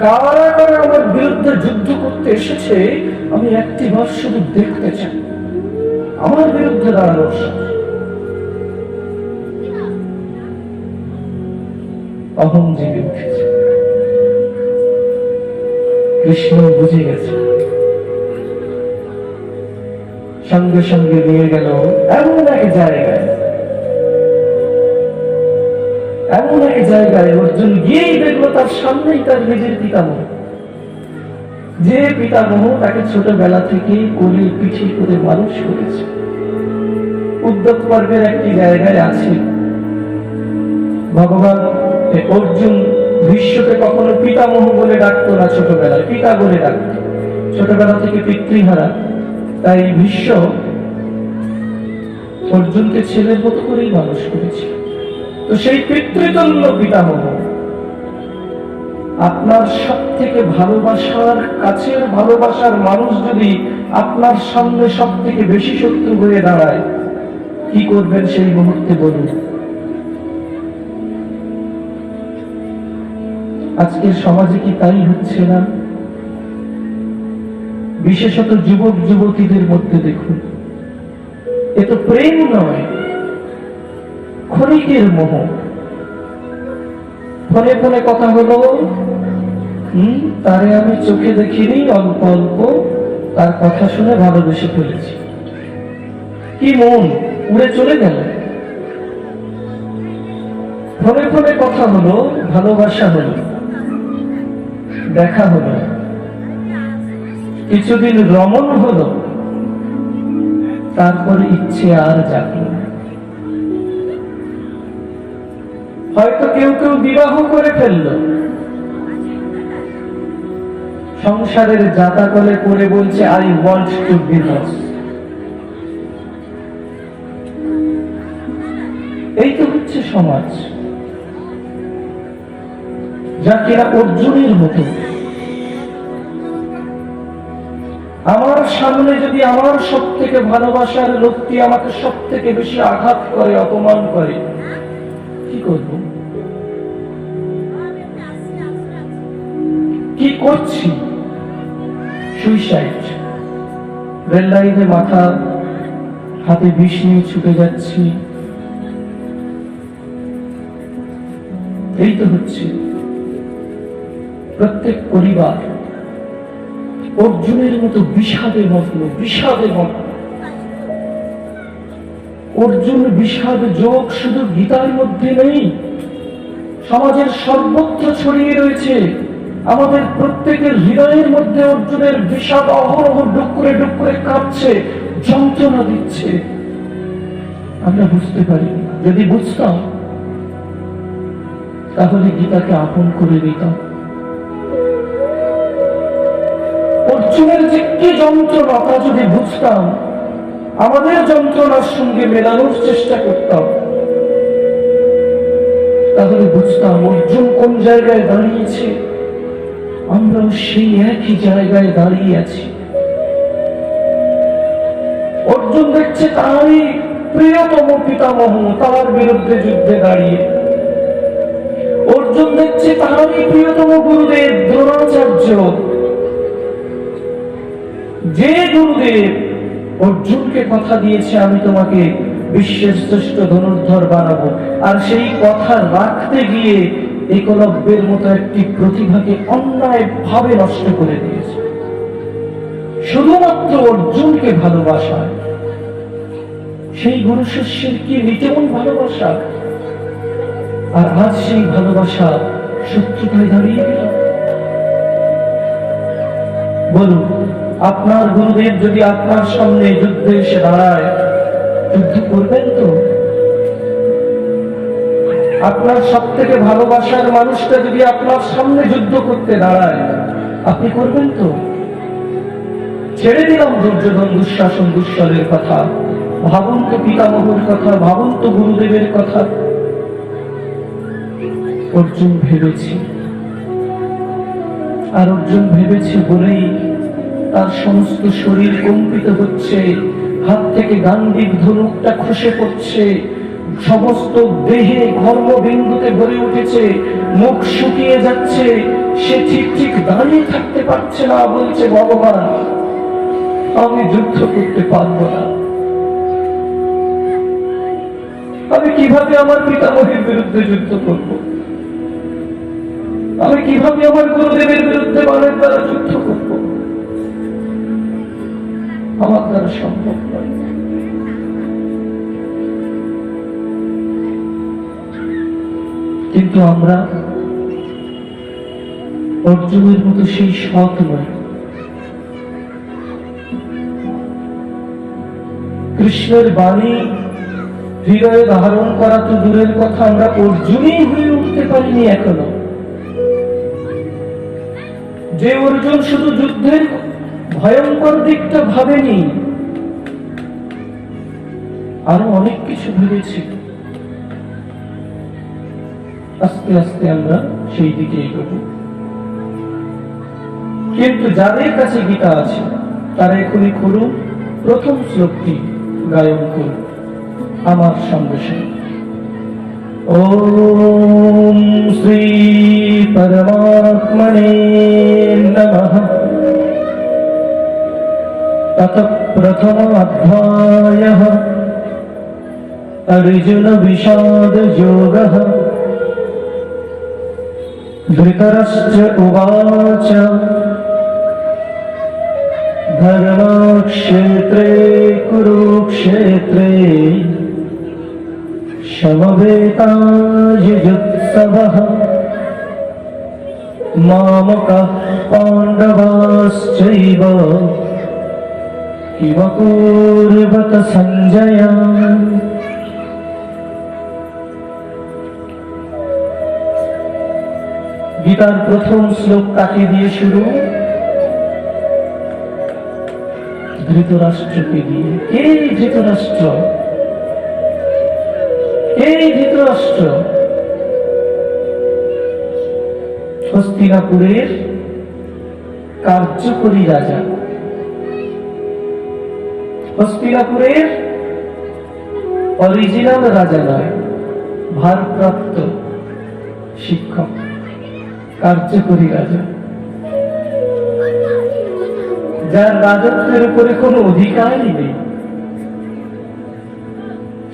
কারা কারা আমার বিরুদ্ধে যুদ্ধ করতে এসেছে আমি একটিবার শুধু দেখতে চাই। আমার বিরুদ্ধে দাঁড়ানোর অহং জেগে উঠেছে। কৃষ্ণ বুঝে গেছে, সঙ্গে সঙ্গে নিয়ে গেল এমন এক জায়গায়, এমন এক জায়গায় অর্জুন গিয়েই দেখলো তার সামনেই তার নিজের পিতামহ, যে পিতামহ তাকে ছোটবেলা থেকে কোলে পিঠে করে মানুষ করেছে। উদ্যোগ পর্বের একটি জায়গায় আছে। ভগবান অর্জুন বিশ্বকে কখনো পিতামহ বলে ডাকতো না, ছোটবেলায় পিতা বলে ডাকত। ছোটবেলা থেকে পিতৃহারা, তাই বিশ্ব অর্জুনকে ছেলের মতো করেই মানুষ করেছে। তো সেই পিতৃতুল্য পিতামহ আপনার সব থেকে ভালোবাসার, কাছের ভালোবাসার মানুষ যদি আপনার সামনে সব থেকে বেশি শত্রু হয়ে দাঁড়ায়, কি করবেন সেই মুহূর্তে বলুন? আজকের সমাজে কি তাই হচ্ছে না? বিশেষত যুবক যুবতীদের মধ্যে দেখুন, এ তো প্রেম নয়, ক্ষণিকের মোহ। ফোনে ফোনে কথা হলো, তারে আমি চোখে দেখিনি, অল্প অল্প তার কথা শুনে ভালোবেসে ফেলেছি। কি মন উড়ে চলে গেল। ফোনে ফোনে কথা হলো, ভালোবাসা হলো, দেখা হলো, কিছুদিন রমণ হলো, তারপরে ইচ্ছে আর জাগলো। হয়তো কেউ কেউ বিবাহ করে ফেললো, সংসারের জাতাকলে পড়ে বলছে আই ওয়ান্ট টু ডিভোর্স। এই তো হচ্ছে সমাজ, যা কিনা অর্জুনের মতো। আমার সামনে যদি আমার সব থেকে ভালোবাসার লোকটি আমাকে সব থেকে বেশি আঘাত করে, অপমান করে, কি করব? কি করছি? সুইসাইড। রেল লাইনে মাথা, হাতে বিষ নিয়ে ছুটে যাচ্ছি। এই তো হচ্ছে প্রত্যেক পরিবার অর্জুনের মতো বিষাদে মগ্ন, বিষাদে মগ্ন। অর্জুন বিষাদ যোগ শুধু গীতার মধ্যে নেই, সমাজের সর্বত্র ছড়িয়ে রয়েছে। আমাদের প্রত্যেকের হৃদয়ের মধ্যে অর্জুনের বিষাদ অহরহ ডুকরে ডুকরে কাঁপছে, যন্ত্রণা দিচ্ছে। আমরা বুঝতে পারি, যদি বুঝতাম তাহলে গীতাকে আপন করে নিতাম। অর্জুনের যে কি যন্ত্রণা তা যদি বুঝতাম, আমাদের যন্ত্রণার সঙ্গে মেলানোর চেষ্টা করতাম, তাহলে বুঝতাম অর্জুন কোন জায়গায় দাঁড়িয়েছে, আমরাও সেই একই জায়গায় দাঁড়িয়ে আছি। অর্জুন দেখছে তারই প্রিয়তম পিতামহ তার বিরুদ্ধে যুদ্ধে দাঁড়িয়ে। অর্জুন দেখছে তারই প্রিয়তম গুরুদেব দ্রোণাচার্য, যে গুরুদেব অর্জুনকে কথা দিয়েছে আমি তোমাকে বিশ্বের শ্রেষ্ঠ ধনুর্ধর বানাবো, আর সেই কথা রাখতে গিয়ে একলব্যের মতো একটি প্রতিভাকে অন্যায় ভাবে নষ্ট করে দিয়েছে, শুধুমাত্র অর্জুনকে ভালোবাসায়। সেই গুরু শিষ্যের কি নিতেমন ভালোবাসা, আর আজ সেই ভালোবাসা শত্রুতায় দাঁড়িয়ে গেল। বলুন, আপনার গুরুদেব যদি আপনার সামনে যুদ্ধে এসে দাঁড়ায়, যুদ্ধ করবেন তো? আপনার সব থেকে ভালোবাসার মানুষটা যদি আপনার সামনে যুদ্ধ করতে দাঁড়ায়, আপনি করবেন তো? ছেড়ে দিলাম দুর্যোধন, দুঃশাসন, দুঃশলের কথা, ভাবুন তো পিতামহর কথা, ভাবুন তো গুরুদেবের কথা। অর্জুন ভেবেছে, আর অর্জুন ভেবেছে বলেই তার সমস্ত শরীর কম্পিত হচ্ছে, হাত থেকে গান্ডীব ধনুকটা খসে পড়ছে, সমস্ত দেহে ঘর্মবিন্দুতে ভরে উঠেছে, মুখ শুকিয়ে যাচ্ছে। সে ঠিক ঠিক দাঁড়িয়ে থাকতে পারছে না, বলছে ভগবান আমি যুদ্ধ করতে পারবো না। আমি কিভাবে আমার পিতামহের বিরুদ্ধে যুদ্ধ করব? আমি কিভাবে আমার গুরুদেবের বিরুদ্ধে বানের দ্বারা যুদ্ধ করব? আমার দ্বারা সম্ভব নয়। কিন্তু আমরা অর্জুনের মতো সেই সৎ নয়। কৃষ্ণের বাণী হৃদয়ে ধারণ করা তো দূরের কথা, আমরা অর্জুনই হয়ে উঠতে পারিনি এখনো। যে অর্জুন শুধু যুদ্ধের ভয়ঙ্কর দিকটা ভাবেনি, আরো অনেক কিছু ভেবেছি। আস্তে আস্তে আমরা সেই দিকে এগোবো। কিন্তু যাদের কাছে গীতা আছে তারা এখনই খুলুন, প্রথম শ্লোকটি গায়ন করুন আমার সঙ্গে সঙ্গে। ওম শ্রী পরমাত্মনে নমঃ। তত প্রথম অধ্যায়ঃ অর্জুন বিষাদ যোগঃ। ধৃতরাষ্ট্র উবাচ ধর্মক্ষেত্রে কুরুক্ষেত্রে সমবেতাযুজুৎসবঃ মামকাঃ পাণ্ডবাশ্চৈব কিমকুর্বত সঞ্জয়। গীতার প্রথম শ্লোক কাকে দিয়ে শুরু? ধৃতরাষ্ট্রকে দিয়ে। কে ধৃতরাষ্ট্র? কে ধৃতরাষ্ট্র? হস্তিনাপুরের কার্যকরী রাজা, হস্তিনাপুরের অরিজিনাল রাজা নয়, ভারপ্রাপ্ত শিক্ষক, কার্যকরী রাজা, যার রাজত্বের উপরে কোনো অধিকারই নেই,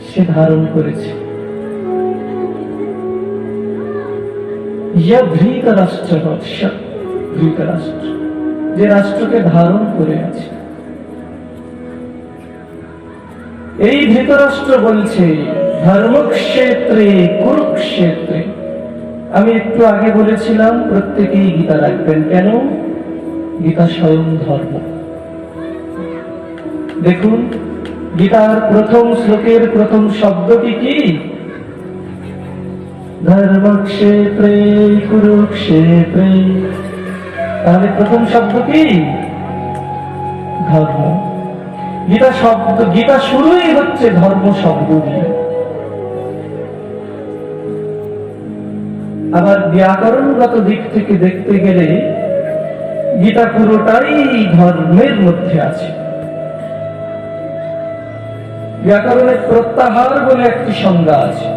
সে ধারণ করেছে ধৃতরাষ্ট্র, ধৃতরাষ্ট্র যে রাষ্ট্রকে ধারণ করে আছে। এই ধৃতরাষ্ট্র বলছে ধর্মক্ষেত্রে কুরুক্ষেত্রে। আমি একটু আগে বলেছিলাম প্রত্যেকেই গীতা রাখবেন। কেন? গীতা স্বয়ং ধর্ম। দেখুন, গীতার প্রথম শ্লোকের প্রথম শব্দটি কি? ধর্মক্ষেত্রে কুরুক্ষেত্রে। তাহলে প্রথম শব্দ কি? ধর্ম। গীতা শব্দ, গীতা শুরুই হচ্ছে ধর্ম শব্দ দিয়ে। আবার ব্যাকরণগত দিক থেকে দেখতে গেলে গীতা পুরোটাই ধর্মের মধ্যে আছে। ব্যাকরণের প্রত্যাহার বলে একটি সংজ্ঞা আছে।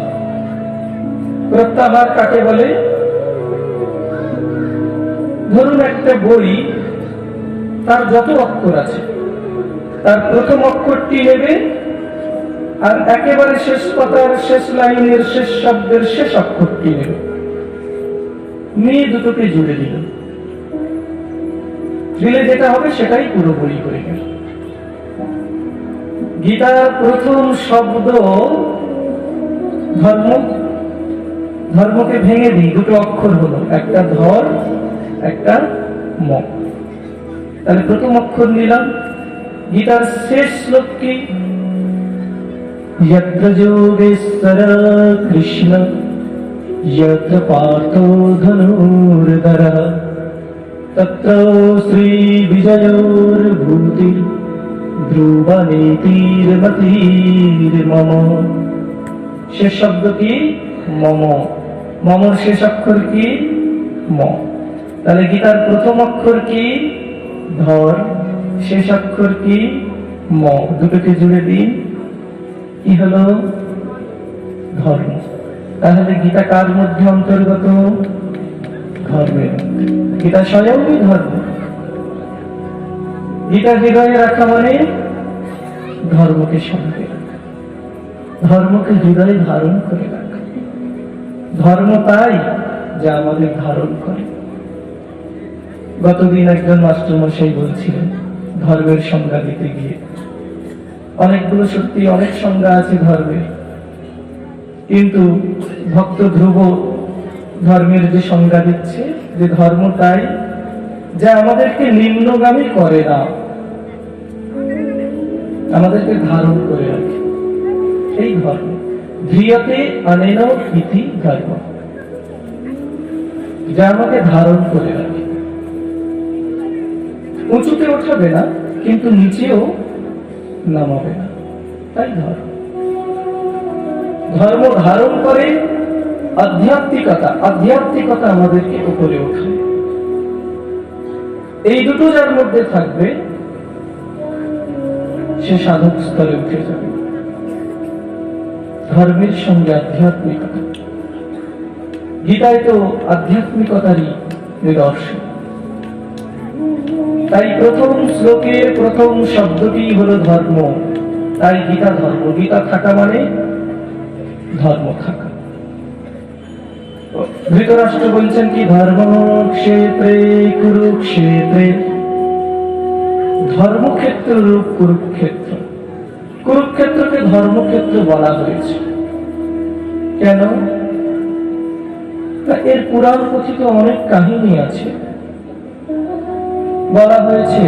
প্রত্যাহার কাকে বলে? ধরুন একটা বই, তার যত অক্ষর আছে তার প্রথম অক্ষরটি নেবে আর একেবারে শেষ পাতার শেষ লাইনের শেষ শব্দের শেষ অক্ষরটি নেবে, নিয়ে দুটোকে জুড়ে দিল, দিলে যেটা হবে সেটাই পুরো বই হয়ে গেল। গীতার প্রথম শব্দ ধর্ম। ধর্মকে ভেঙে দিই, দুটো অক্ষর হলো, একটা ধর একটা ম। তাহলে প্রথম অক্ষর নিলাম। গীতার শেষ শ্লোক কি? যত্র যোগেশ্বর কৃষ্ণ যত্র পার্থো ধনুর্ধরঃ তত্র শ্রী বিজয়োর ভূতি ধ্রুব নীতির্মতির মম। শেষ শব্দ কি? মম। মমর শেষ অক্ষর কি? ম। তাহলে গীতার প্রথম অক্ষর কি? ধর, শেষ অক্ষর কি? ম। দুটোকে জুড়ে দিন, কি হলো? ধর্ম। তাহলে গীতা কার মধ্যে অন্তর্গত? ধর্মের। গীতা স্বয়ংই ধর্ম। গীতা হৃদয়ে রাখা মানে ধর্মকে সঙ্গে রাখা, ধর্মকে হৃদয়ে ধারণ করে রাখা। ধর্ম তাই যা আমাদের ধারণ করে। গতদিন একজন মাস্টারমশাই বলছিলেন ধর্মের সংজ্ঞা দিতে গিয়ে, অনেকগুলো সত্যি অনেক সংজ্ঞা আছে ধর্মের, কিন্তু ভক্ত ধ্রুব ধর্মের যে সংজ্ঞা দিচ্ছে, যে ধর্ম তাই যা আমাদেরকে নিম্নগামী করে না, আমাদেরকে ধারণ করে রাখে, এই ধর্ম। ধ্রিয়তে অনেন ইতি ধর্ম, যা আমাকে ধারণ করে রাখে। উঁচুতে ওঠাবে না কিন্তু নিচেও নামাবে না, তাই ধর্ম। ধর্ম ধারণ করে আধ্যাত্মিকতা, আধ্যাত্মিকতা আমাদেরকে উপরে ওঠায়। এই দুটো যার মধ্যে থাকবে সে সাধক স্তরে উঠে যাবে। ধর্মের সঙ্গে আধ্যাত্মিকতা, গীতায় তো আধ্যাত্মিকতারই নিদর্শন। তাই প্রথম শ্লোকের প্রথম শব্দটি হলো ধর্ম, তাই গীতা ধর্ম। গীতা থাকা মানে ধর্ম থাকা। ধৃতরাষ্ট্র বলছেন কি? ধর্মক্ষেত্রে কুরুক্ষেত্রে। ধর্মক্ষেত্র রূপ কুরুক্ষেত্র। কুরুক্ষেত্রকে ধর্মক্ষেত্র বলা হয়েছে কেন? এর পুরাণ কথিত অনেক কাহিনী আছে। বলা হয়েছে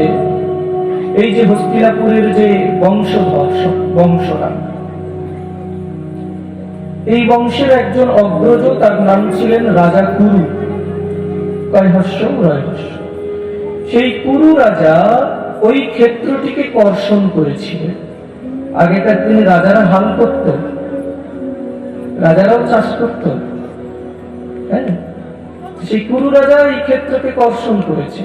এই যে হস্তিনাপুরের যে বংশধর, বংশরা, এই বংশের একজন অগ্রজ, তার নাম ছিলেন রাজা কুরু। কয়হস্য রয়হস্য। সেই কুরু রাজা ওই ক্ষেত্রটিকে কর্ষণ করেছিলেন। আগেকার দিনে রাজারা হাল করত, রাজারাও চাষ করত, হ্যাঁ, সেই কুরু রাজা এই ক্ষেত্রকে কর্ষণ করেছে।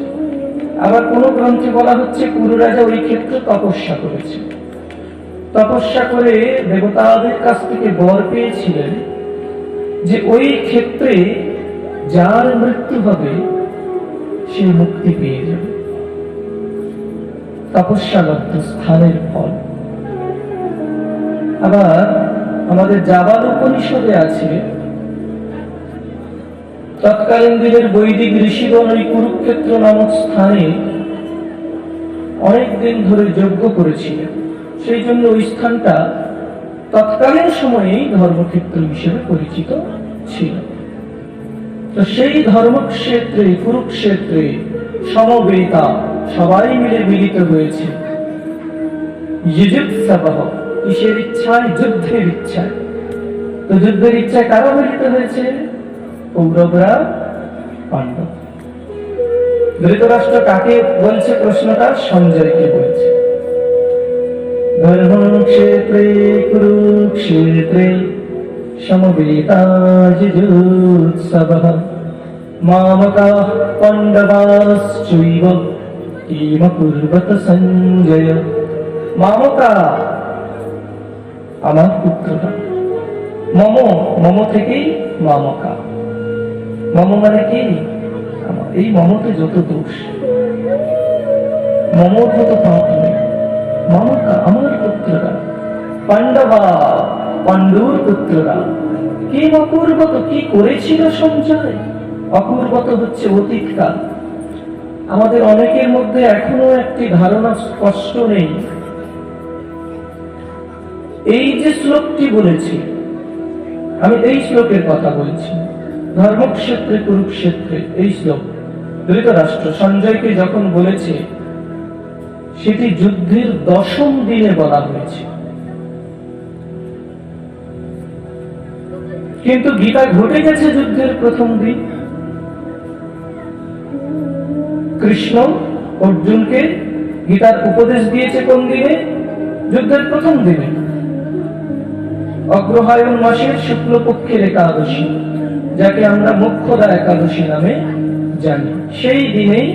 আবার কোন গ্রন্থে বলা হচ্ছে কুরু রাজা ওই ক্ষেত্রে তপস্যা করেছে, তপস্যা করে দেবতাদের কাছ থেকে বর পেয়েছিলেন যে ওই ক্ষেত্রে যার মৃত্যু হবে সে মুক্তি পেয়ে যাবে। তপস্যালব্ধ স্থানের ফল। আবার আমাদের জাবাল উপনিষদে আছে, তৎকালীন দিনের বৈদিক ঋষিগণ ওই কুরুক্ষেত্র নামক স্থানে অনেকদিন ধরে যজ্ঞ করেছিলেন, সেই জন্য ওই স্থানটা তৎকালীন সময়েই ধর্মক্ষেত্র হিসেবে পরিচিত ছিল। তো সেই ধর্মক্ষেত্রে কুরুক্ষেত্রে সমবেতা সবাই মিলে মিলিত হয়েছে। যুযুৎসবহ, কিসের ইচ্ছায়? যুদ্ধের ইচ্ছায়। তো যুদ্ধের ইচ্ছায় কারা মিলিত হয়েছে? কৌরবরা, পাণ্ডব। ধৃতরাষ্ট্র কাকে বলছে? প্রশ্নটা সঞ্জয়কে বলছে। ধর্মক্ষেত্রে কুরুক্ষেত্রে সমবেতা যুযুৎসবঃ মামকাঃ পাণ্ডবাশ্চৈব কিম কুর্বত সঞ্জয়। মামকা আমার পুত্ররা, মম, মম থেকেই মামকা। মম মানে কি? এই মমতে যত দোষ, মমর যত পাপ নেই। মামকা আমার পুত্ররা, পাণ্ডবা পাণ্ডুর পুত্ররা। কি অপূর্বত, কি করেছিল সঞ্জয়? অপূর্বত হচ্ছে অতীতকাল। আমাদের অনেকের মধ্যে এখনো একটি ধারণা স্পষ্ট নেই। এই যে শ্লোকটি বলেছি, আমি এই শ্লোকের কথা বলছি, ধর্মক্ষেত্রে কুরুক্ষেত্রে। এই শ্লোক ধৃতরাষ্ট্র সঞ্জয়কে যখন বলেছে, সেটি যুদ্ধের 10ম দিনে বলা হয়েছে। কিন্তু গীতা ঘটে গেছে যুদ্ধের প্রথম দিন। কৃষ্ণ অর্জুনকে গীতার উপদেশ দিয়েছে কোন দিনে? যুদ্ধের প্রথম দিনে, অগ্রহায়ণ মাসের শুক্লপক্ষের একাদশী, যাকে আমরা মোক্ষদা একাদশী নামে জানি। সেই দিনেই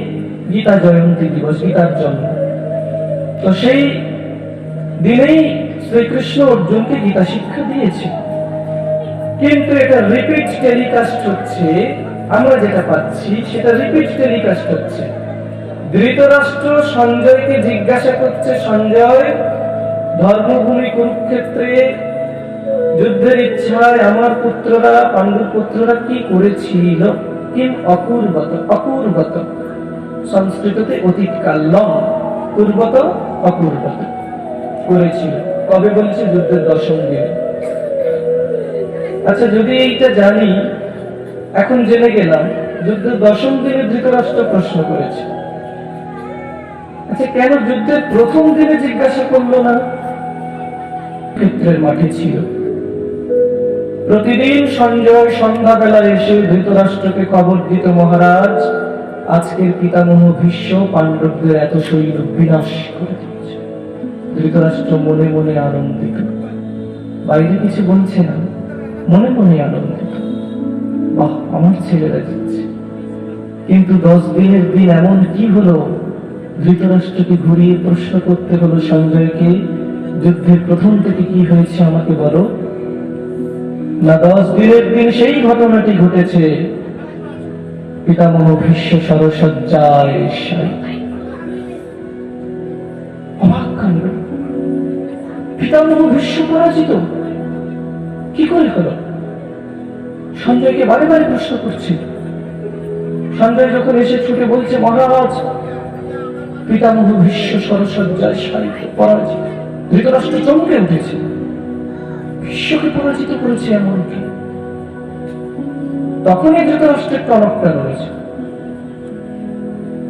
গীতা জয়ন্তী দিবস, গীতার জন্ম। তো সেই দিনেই শ্রীকৃষ্ণ অর্জুনকে গীতা শিক্ষা দিয়েছে। কিন্তু এটা রিপিট টেলিকাস্ট হচ্ছে, আমরা যেটা পাচ্ছি সেটা রিপিট টেলিকাস্ট হচ্ছে। ধৃতরাষ্ট্র সঞ্জয়কে জিজ্ঞাসা করছে, সঞ্জয়, ধর্মভূমি কুরুক্ষেত্রে যুদ্ধের ইচ্ছায় আমার পুত্ররা, পাণ্ডু পুত্ররা কি করেছিল? কিম অপূর্বত, অপূর্বত সংস্কৃততে অতীতকাল, লং, পূর্বত অপূর্বত করেছিল। কবে বলছে? যুদ্ধের 10ম দিনে। আচ্ছা, যদি এইটা জানি, এখন জেনে গেলাম যুদ্ধের 10ম দিনে ধৃতরাষ্ট্র প্রশ্ন করেছে। আচ্ছা, কেন যুদ্ধের প্রথম দিনে জিজ্ঞাসা করলো না? ক্ষেত্রের মাঠে ছিল। প্রতিদিন সঞ্জয় সন্ধ্যাবেলা এসে ধৃতরাষ্ট্রকে খবর দিত, মহারাজ, আজকের পিতামহ ভীষ্ম পাণ্ডবদের এত শৈল বিনাশ করে দিচ্ছে। ধৃতরাষ্ট্র মনে মনে আনন্দিত, বাইরে কিছু বলছে না, মনে মনে আনন্দিত, বাহ, আমার ছেলেরা দিচ্ছে। কিন্তু 10 দিনের দিন এমন কি হলো? ধৃতরাষ্ট্রকে ঘুরিয়ে প্রশ্ন করতে হলো সঞ্জয়কে, যুদ্ধের প্রথম থেকে কি হয়েছে আমাকে বলো। না, 10 দিনের দিন সেই ঘটনাটি ঘটেছে, পিতামহ ভীষ্ম সরসজ্জায় শায়িত। অবাক কাণ্ড, পিতামহ ভীষ্ম পরাজিত কি করে হলো? সঞ্জয়কে বারে বারে প্রশ্ন করছে। সঞ্জয় যখন এসে ছুটে বলছে, মহারাজ, পিতামহ ভীষ্ম সরসজ্জায় শায়িত, পরাজিত। ধৃতরাষ্ট্র চমকে উঠেছে, ভীষ্মকে পরাজিত করেছে এমন কি? তখনই ধৃতরাষ্ট্রের টনকটা রয়েছে।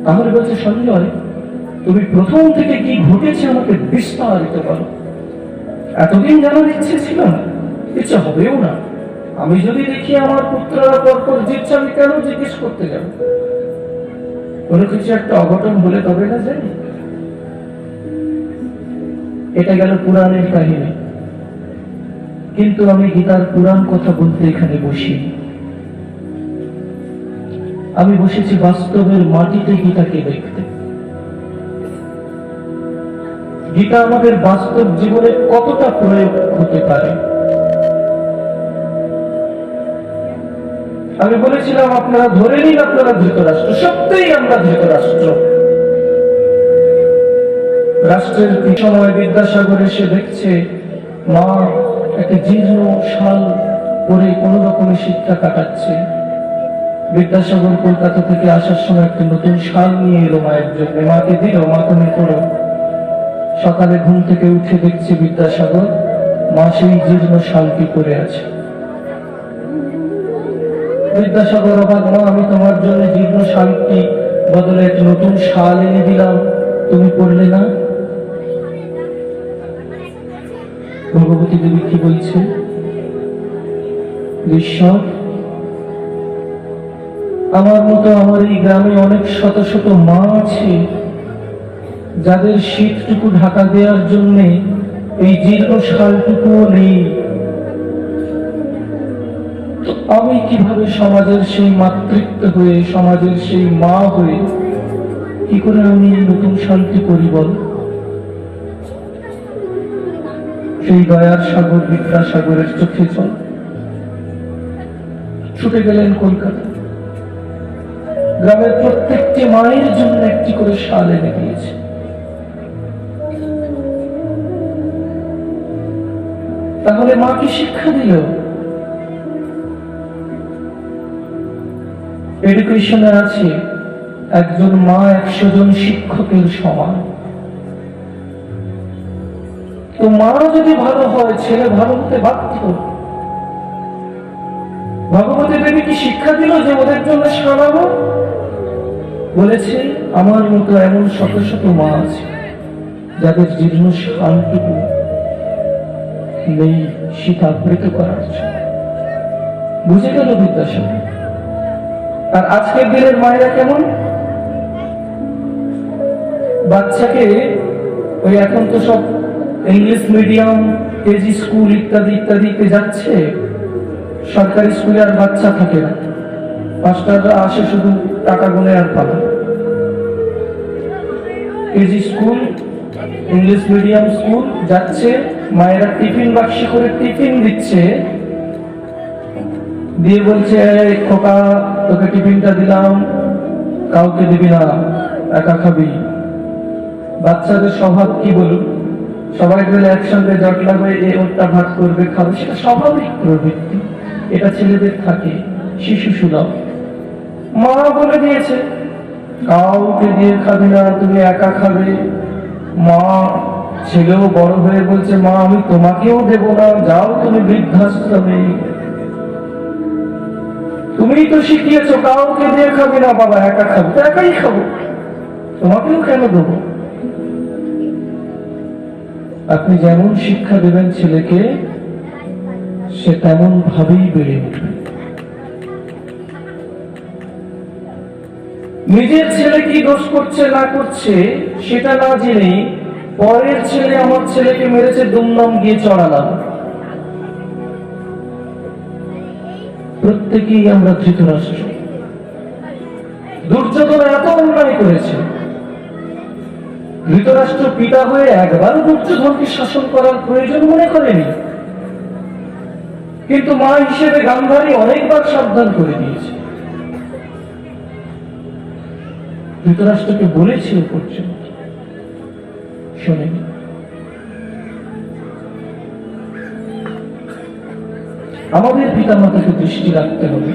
তাহলে বলছে, সঞ্জয়, তুমি প্রথম থেকে কি ঘটেছে আমাকে বিস্তারিত বলো। এতদিন জানার ইচ্ছে ছিল না, ইচ্ছে হবেও না। আমি যদি দেখি আমার পুত্ররা পরপর জিতছে, আমি কেন জিজ্ঞেস করতে যাব? কোনো কিছু একটা অঘটন বলে তবে না যাই। এটা গেল পুরাণের কাহিনী। কিন্তু আমি গীতার পুরাণ কথা বলতে এখানে বসি, আমি বসেছি বাস্তবের মাটিতে গীতাকে দেখতে। গীতা আমাদের বাস্তব জীবনে কতটা প্রয়োগ হতে পারে। আমি বলেছিলাম আপনারা ধরে নিন আপনারা ধৃতরাষ্ট্র, সত্যিই আমরা ধৃতরাষ্ট্র। রাষ্ট্রের সময় বিদ্যাসাগর এসে দেখছে মা একটা জীর্ণ শাল পরে কোন রকমে শীতটা কাটাচ্ছে। বিদ্যাসাগর কলকাতা থেকে আসার সময় একটা নতুন শাল নিয়ে এলো মায়ের জন্য, মাকে দিল, মা তুমি পড়ো। সকালে ঘুম থেকে উঠে দেখছে বিদ্যাসাগর মা সেই জীর্ণ শালটি পরে আছে। বিদ্যাসাগর অবাক, মা আমি তোমার জন্য জীর্ণ শালটি বদলে একটা নতুন শাল এনে দিলাম, তুমি পড়লে না? ভগবতী দেবী কি বলছে? ঈশ্বর, আমার মতো আমার এই গ্রামে অনেক শত শত মা আছে যাদের শীতটুকু ঢাকা দেওয়ার জন্য এই জীর্ণ শালটুকুও নেই। আমি কিভাবে সমাজের সেই মাতৃত্ব হয়ে, সমাজের সেই মা হয়ে কি করে আমি নতুন শালটি করি বল? সেই দয়ার সাগর বিদ্যাসাগরের চোখে জল। ছুটে গেলেন কলকাতা। গ্রামের প্রত্যেকটি মায়ের জন্য একটি করে শাল এনে দিয়েছে। তাহলে মা কি শিক্ষা দিল? এডুকেশনে আছে একজন মা 100 জন শিক্ষকের সমান। তো মা যদি ভালো হয় ছেলে ভালো হতে বাধ্য। ভগবতী দেবী কি শিক্ষা দিল যে ওদের জন্য শোনাবো? বলেছে আমার মতো এমন শত শত মা আছে যাদের জীর্ণ শালটুকু নেই শীতাবৃত করার জন্য। বুঝে গেল বিদ্যাসাগর। আর আজকের দিনের মায়েরা কেমন? বাচ্চাকে ওই এখন তো সব ইংলিশ মিডিয়াম, কেজি স্কুল ইত্যাদি ইত্যাদিতে যাচ্ছে। সরকারি স্কুলে আর বাচ্চা থাকে না, মাস্টাররা আসে শুধু টাকা গুনে আর পাবে। KG school, English medium school যাচ্ছে, মায়েরা টিফিন বাক্সে করে টিফিন দিচ্ছে, দিয়ে বলছে খোকা তোকে টিফিনটা দিলাম, কাউকে দিবি না, একা খাবি। বাচ্চাদের স্বভাব কি বলুন? সবাই মিলে একসঙ্গে জটলা হয়ে এ ওরটা ভাগ করবে, খাবে, সেটা স্বাভাবিক প্রবৃত্তি। এটা ছেলেদের থাকে, শিশু সুলভ। মা বলে দিয়েছে কাউকে দিয়ে খাবি না, তুমি একা খাবে। মা ছেলেও বড় হয়ে বলছে মা আমি তোমাকেও দেব না, যাও তুমি বৃদ্ধাশ্রমে। তুমিই তো শিখিয়েছো কাউকে দিয়ে খাবি না বাবা, একা খাবো, তো একাই খাবো, তোমাকেও কেন দেবো? আপনি যেমন শিক্ষা দেবেন ছেলেকে, সে তেমন ভাবেই বেড়ে উঠবে। নিজের ছেলে কি দোষ করছে না করছে সেটা না জেনে পরের ছেলে আমার ছেলেকে মেরেছে, দুমদাম গিয়ে চড়ালাম। প্রত্যেকেই আমরা ধৃতরাষ্ট্র। দুর্যোধন এত অন্যায় করেছে, ধৃতরাষ্ট্র পিতা হয়ে একবারও দুর্যোধনকে শাসন করার প্রয়োজন মনে করেনি। কিন্তু মা হিসেবে গান্ধারী অনেকবার সাবধান করে দিয়েছে। ধৃতরাষ্ট্রকে বলেছে পর্যন্ত শোনেনি। আমাদের পিতামাতাকে দৃষ্টি রাখতে হবে।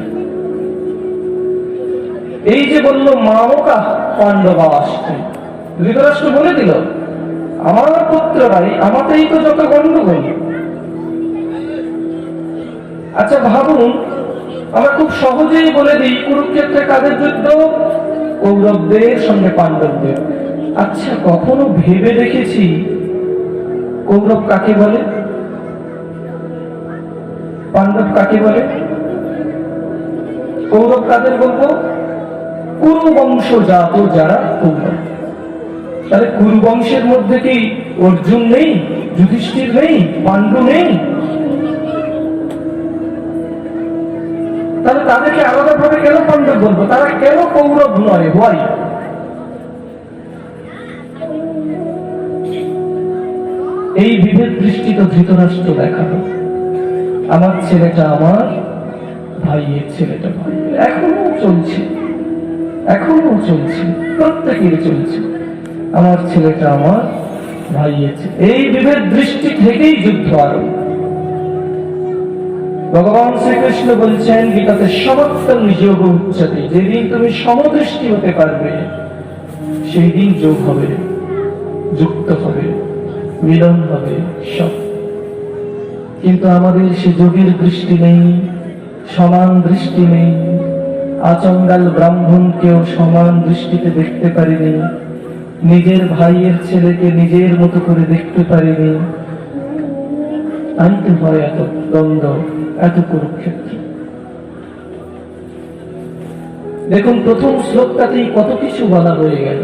এই যে বলল মামকা পাণ্ডবা আসতে, ধৃতরাষ্ট্র বলে দিল আমার পুত্ররাই, আমাতেই তো যত গন্ডগোল। আচ্ছা ভাবুন, আমরা খুব সহজেই বলে দিই কুরুক্ষেত্রে কাদের যুদ্ধ? কৌরবদের সঙ্গে পাণ্ডবদের। আচ্ছা কখনো ভেবে দেখেছি কৌরব কাকে বলে, পাণ্ডব কাকে বলে? কৌরব কাদের বলবো? কুরু বংশজাত যারা কৌরব। তাহলে কুরু বংশের মধ্যে কি অর্জুন নেই, যুধিষ্ঠির নেই, পাণ্ডু নেই? তাহলে তাদেরকে আলাদা ভাবে কেন পাণ্ডব বলবো? তারা কেন কৌরব নয়? হয় এই বিভেদ দৃষ্টি তো ধৃতরাষ্ট্র দেখানো, আমার ছেলেটা আমার, ভাইয়ের ছেলেটা ভাই। এখনো চলছে, এখনো চলছে, প্রত্যেকের চলছে, আমার ছেলেটা আমার, ভাইয়ের ছেলে। এই বিভেদ দৃষ্টি থেকেই যুদ্ধ আরম্ভ। ভগবান শ্রীকৃষ্ণ বলছেন গীতাতে, সমত্তম যোগ উচ্চতে, যেদিন তুমি সমদৃষ্টি হতে পারবে সেই দিন যোগ হবে, যুক্ত হবে, মিলন হবে সব। কিন্তু আমাদের সে যোগের দৃষ্টি নেই, সমান দৃষ্টি নেই। আচণ্ডাল ব্রাহ্মণকেও সমান দৃষ্টিতে দেখতে পারিনি, নিজের ভাইয়ের ছেলেকে নিজের মতো করে দেখতে পারিনি। আনতে হয় এত দ্বন্দ্ব, এত কুরুক্ষেত্র। দেখুন, প্রথম শ্লোকটাতেই কত কিছু বলা হয়ে গেল।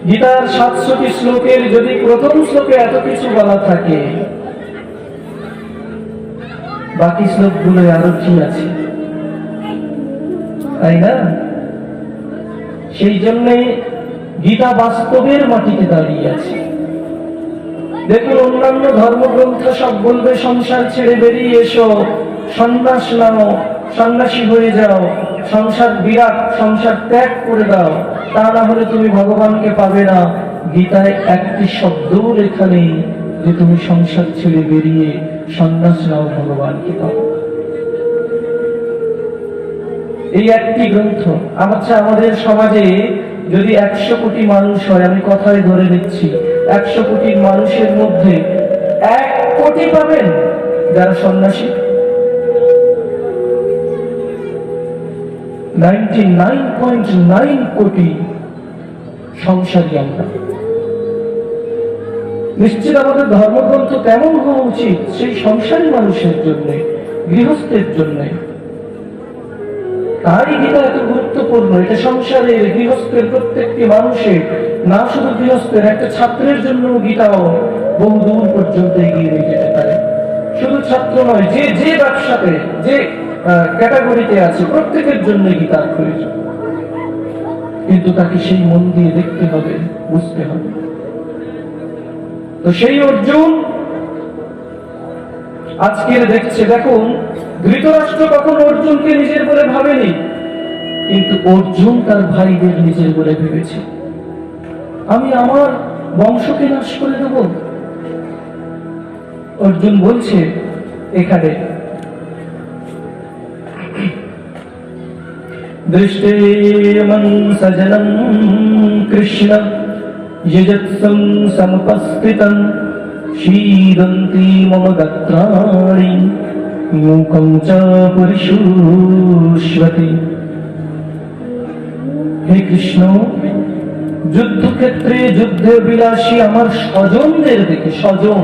গীতার 700টি শ্লোকের যদি প্রথম শ্লোকে এত কিছু বলা থাকে, বাকি শ্লোকগুলো আরো কি আছে, তাই না? সেই জন্যে গীতা বাস্তবের মাটিতে দাঁড়িয়ে আছে। দেখুন, অন্যান্য ধর্মগ্রন্থ সব বলবে সংসার ছেড়ে বেরিয়ে এসো, সন্ন্যাস নাও, সন্ন্যাসী হয়ে যাও, সংসার বিরাট, সংসার ত্যাগ করে দাও, তা না হলে তুমি ভগবানকে পাবে না। গীতায় একটি শব্দও লেখা নেই যে তুমি সংসার ছেড়ে বেরিয়ে সন্ন্যাস নাও, ভগবানকে পাও। এই একটি গ্রন্থ। আচ্ছা, আমাদের সমাজে যদি 100 কোটি মানুষ হয়, আমি কথায় ধরে নিচ্ছি, 100 কোটি মানুষের মধ্যে 1 কোটি পাবেন যারা সন্ন্যাসী। 99.9 কোটি সংসারী আমরা। নিশ্চিত আমাদের ধর্মগ্রন্থ কেমন হওয়া উচিত? সেই সংসারী মানুষের জন্য, গৃহস্থের জন্য। তাই গীতা এত গুরুত্বপূর্ণ। এটা সংসারের, গৃহস্থের, প্রত্যেকটি মানুষের, না শুধু গৃহস্থের, একটা ছাত্রের জন্য গীতাও বহু দূর পর্যন্ত এগিয়ে নিয়ে যেতে পারে। শুধু ছাত্র নয়, যে যে ব্যবসাতে, যে ক্যাটাগরিতে আছে, প্রত্যেকের জন্য গীতার প্রয়োজন। কিন্তু তাকে সেই মন দিয়ে দেখতে হবে, বুঝতে হবে। তো সেই অর্জুন আজকের দেখছে। দেখুন, ধৃতরাষ্ট্র কখনো অর্জুনকে নিজের বলে ভাবেনি, কিন্তু অর্জুন তার ভাইদের নিজের বলে ভেবেছে। আমি আমার বংশকে নাশ করে দেব। অর্জুন বলছে এখানে, দৃষ্টেমং সজনম কৃষ্ণ যজৎসং সমুপস্থিতং শীদন্তি মম গাত্রাণি মুখং চ পরিশুষ্বতি। হে কৃষ্ণ, যুদ্ধক্ষেত্রে যুদ্ধে বিলাসী আমার স্বজনদের দেখে, স্বজন।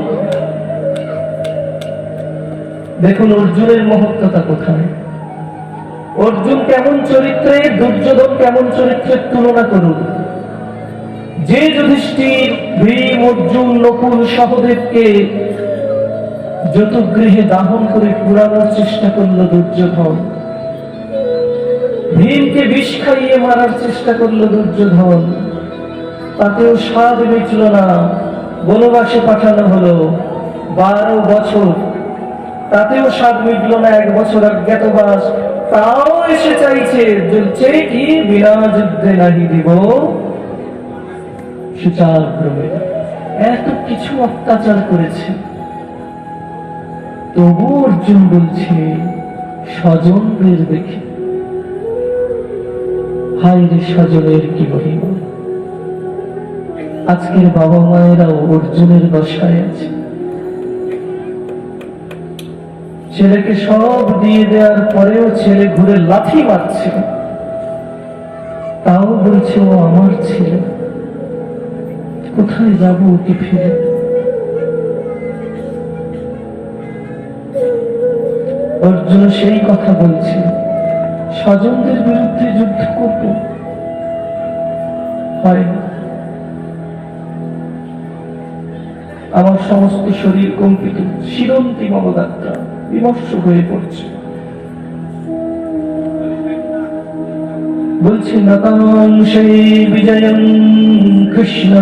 দেখুন অর্জুনের মহত্বতা কোথায়। অর্জুন কেমন চরিত্রে, দুর্যোধন কেমন চরিত্রের তুলনা করুন। যে যুধিষ্ঠির, ভীম, অর্জুন, নকুল, সহদেবকে জতুগৃহে দাহন করে পুরানোর চেষ্টা করলো দুর্যোধন, ভীমকে বিষ খাইয়ে মারার চেষ্টা করলো দুর্যোধন, তাতেও স্বাদ মিটল না। বনবাসে পাঠানো হলো 12 বছর, তাতেও স্বাদ মিটল না। 1 বছর অজ্ঞাতবাস, তাও এসে চাইছে, বলছে কি, বিনা যুদ্ধে নাহি দিব সুচাগ্রহে। এত কিছু অত্যাচার করেছে, তবু অর্জুন বলছে স্বজনদের দেখে, হায় রে স্বজনের কি মহিমা। আজকের বাবা মায়েরাও অর্জুনের দশায় আছে। ছেলেকে সব দিয়ে দেওয়ার পরেও ছেলে ঘুরে লাথি মারছে, তাও বলছে ও আমার ছেলে, কোথায় যাবো ওকে ফিরে। অর্জুন সেই কথা বলছে, স্বজনদের বিরুদ্ধে যুদ্ধ করব, হয় না। আমার সমস্ত শরীর কম্পিত, শিরন্তি মমদাত্রা, বিমর্ষ হয়ে পড়ছে। বলছে নতাংশে বিজয়ং কৃষ্ণ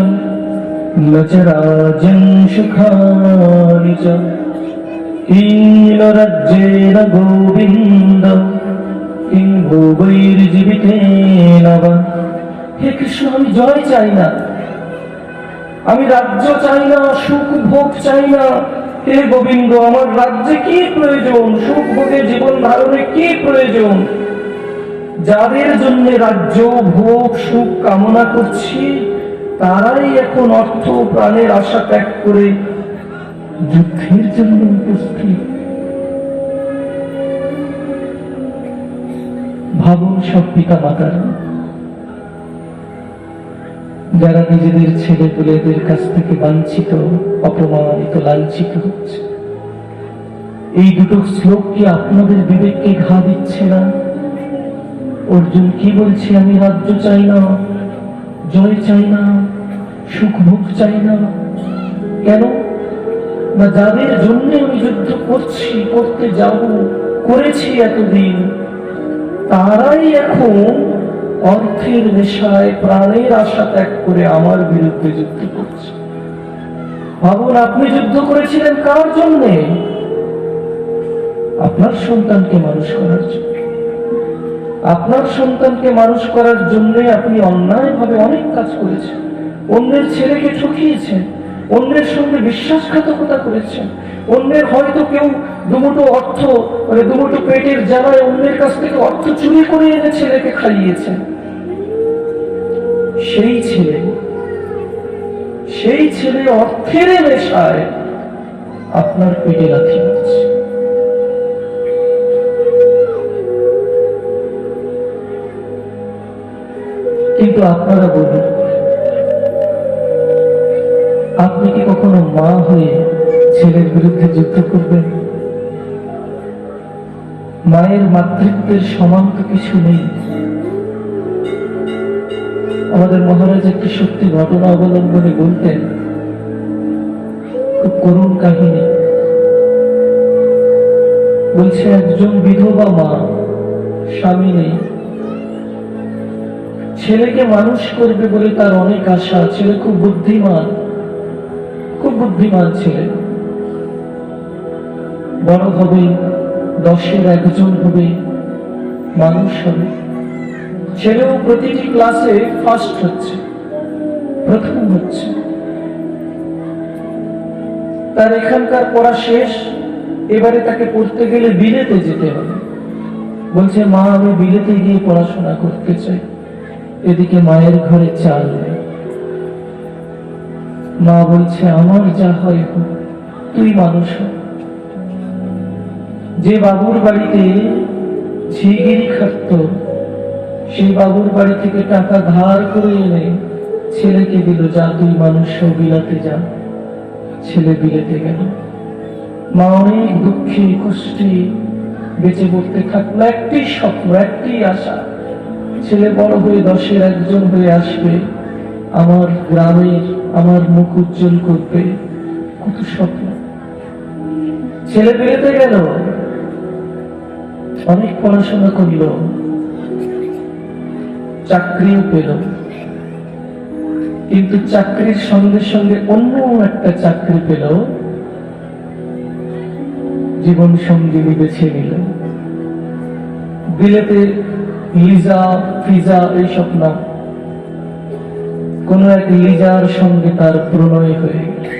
নচরাজং সুখানি চ কিং রাজ্যেন গোবিন্দ কিং ভোগৈর্জীবিতেন বা। হে কৃষ্ণ, আমি জয় চাই না, আমি রাজ্য চাই না, সুখ ভোগ চাই না। হে গোবিন্দ, আমার রাজ্যে কি প্রয়োজন? সুখ ভোগে জীবন ধারণে কি প্রয়োজন? যাদের জন্য রাজ্য ভোগ সুখ কামনা করছি, তারাই এখন অর্থ প্রাণের আশা ত্যাগ করে যুদ্ধের জন্য উপস্থিত। ভাবুন সব পিতা মাতারা, যারা নিজেদের ছেলে পেলেদের কাছ থেকে বাঞ্ছিত, অপমানিত, লাঞ্ছিত হচ্ছে। এই দুটো শ্লোক কি আপনাদের বিবেককে ঘা দিচ্ছে না? অর্জুন কি বলছে? আমি রাজ্য চাই না, জয় চাই না, সুখ ভোগ চাই না। কেন না, যাদের জন্য আমি যুদ্ধ করছি, করতে যাব, করেছি এতদিন, তারাই এখন অর্থের নেশায় প্রাণের আশা ত্যাগ করে আমার বিরুদ্ধে যুদ্ধ করছে। ভাবুন, আপনি যুদ্ধ করেছিলেন কার জন্যে? আপনার সন্তানকে মানুষ করার জন্য। আপনার সন্তানকে মানুষ করার জন্য আপনি অন্যায়ভাবে অনেক কাজ করেছেন। অন্যের ছেলেকে ঠকিয়েছেন, অন্যের সঙ্গে বিশ্বাসঘাতকতা করেছেন, অন্যের হয়তো কেউ দুমুঠো অর্থ, মানে দুমুঠো পেটের জ্বালায় অন্যের কাছ থেকে অর্থ চুরি করে এনে ছেলেকে খাইয়েছেন। সেই ছেলে অর্থের নেশায় আপনার পেটে লাথি মারছে। কিন্তু আপনারা বলুন, আপনি কি কখনো মা হয়ে ছেলের বিরুদ্ধে যুদ্ধ করবেন? মায়ের মাতৃত্বের সমান তো কিছু নেই। আমাদের মহারাজ একটি সত্যি ঘটনা অবলম্বনে বলতেন, খুব করুণ কাহিনী। বলছে একজন বিধবা মা, স্বামী নেই, ছেলেকে মানুষ করবে বলে তার অনেক আশা। ছেলে খুব বুদ্ধিমান, খুব বুদ্ধিমান ছেলে, বড় হবে, 10-এর একজন হবে, মানুষ হবে। ছেলেও প্রতিটি ক্লাসে ফার্স্ট হচ্ছে, প্রথম হচ্ছে। তার এখানকার পড়া শেষ, এবারে তাকে পড়তে গেলে বিলেতে যেতে হবে। বলছে, মা আমি বিলেতে গিয়ে পড়াশোনা করতে চাই। এদিকে মায়ের ঘরে চাল নেই। মা বলছে, আমার যা হয় হোক, তুই মানুষ হ। যে বাবুর বাড়িতে ঝিগিরি খাটত, সেই বাবুর বাড়ি থেকে টাকা ধার করে এনে ছেলেকে দিল, যা তুই মানুষ হ, বিলাতে যা। ছেলে বিলেতে গেল। মা অনেক দুঃখে কষ্টে বেঁচে পড়তে থাকলো। একটি স্বপ্ন, একটি আশা, ছেলে বড় হয়ে 10-এর একজন হয়ে আসবে, আমার গ্রামের, আমার মুখ উজ্জ্বল করবে। কত স্বপ্ন। ছেলে বেরোতে গেল, অনেক পড়াশোনা করল, চাকরিও পেল। কিন্তু চাকরির সঙ্গে সঙ্গে অন্য একটা চাকরি পেল, জীবন সঙ্গিনী বেছে নিল। বিলেতে লিজা, ফিজা এইসব নাম। কোন এক লিজার সঙ্গে তার প্রণয় হয়ে গেল।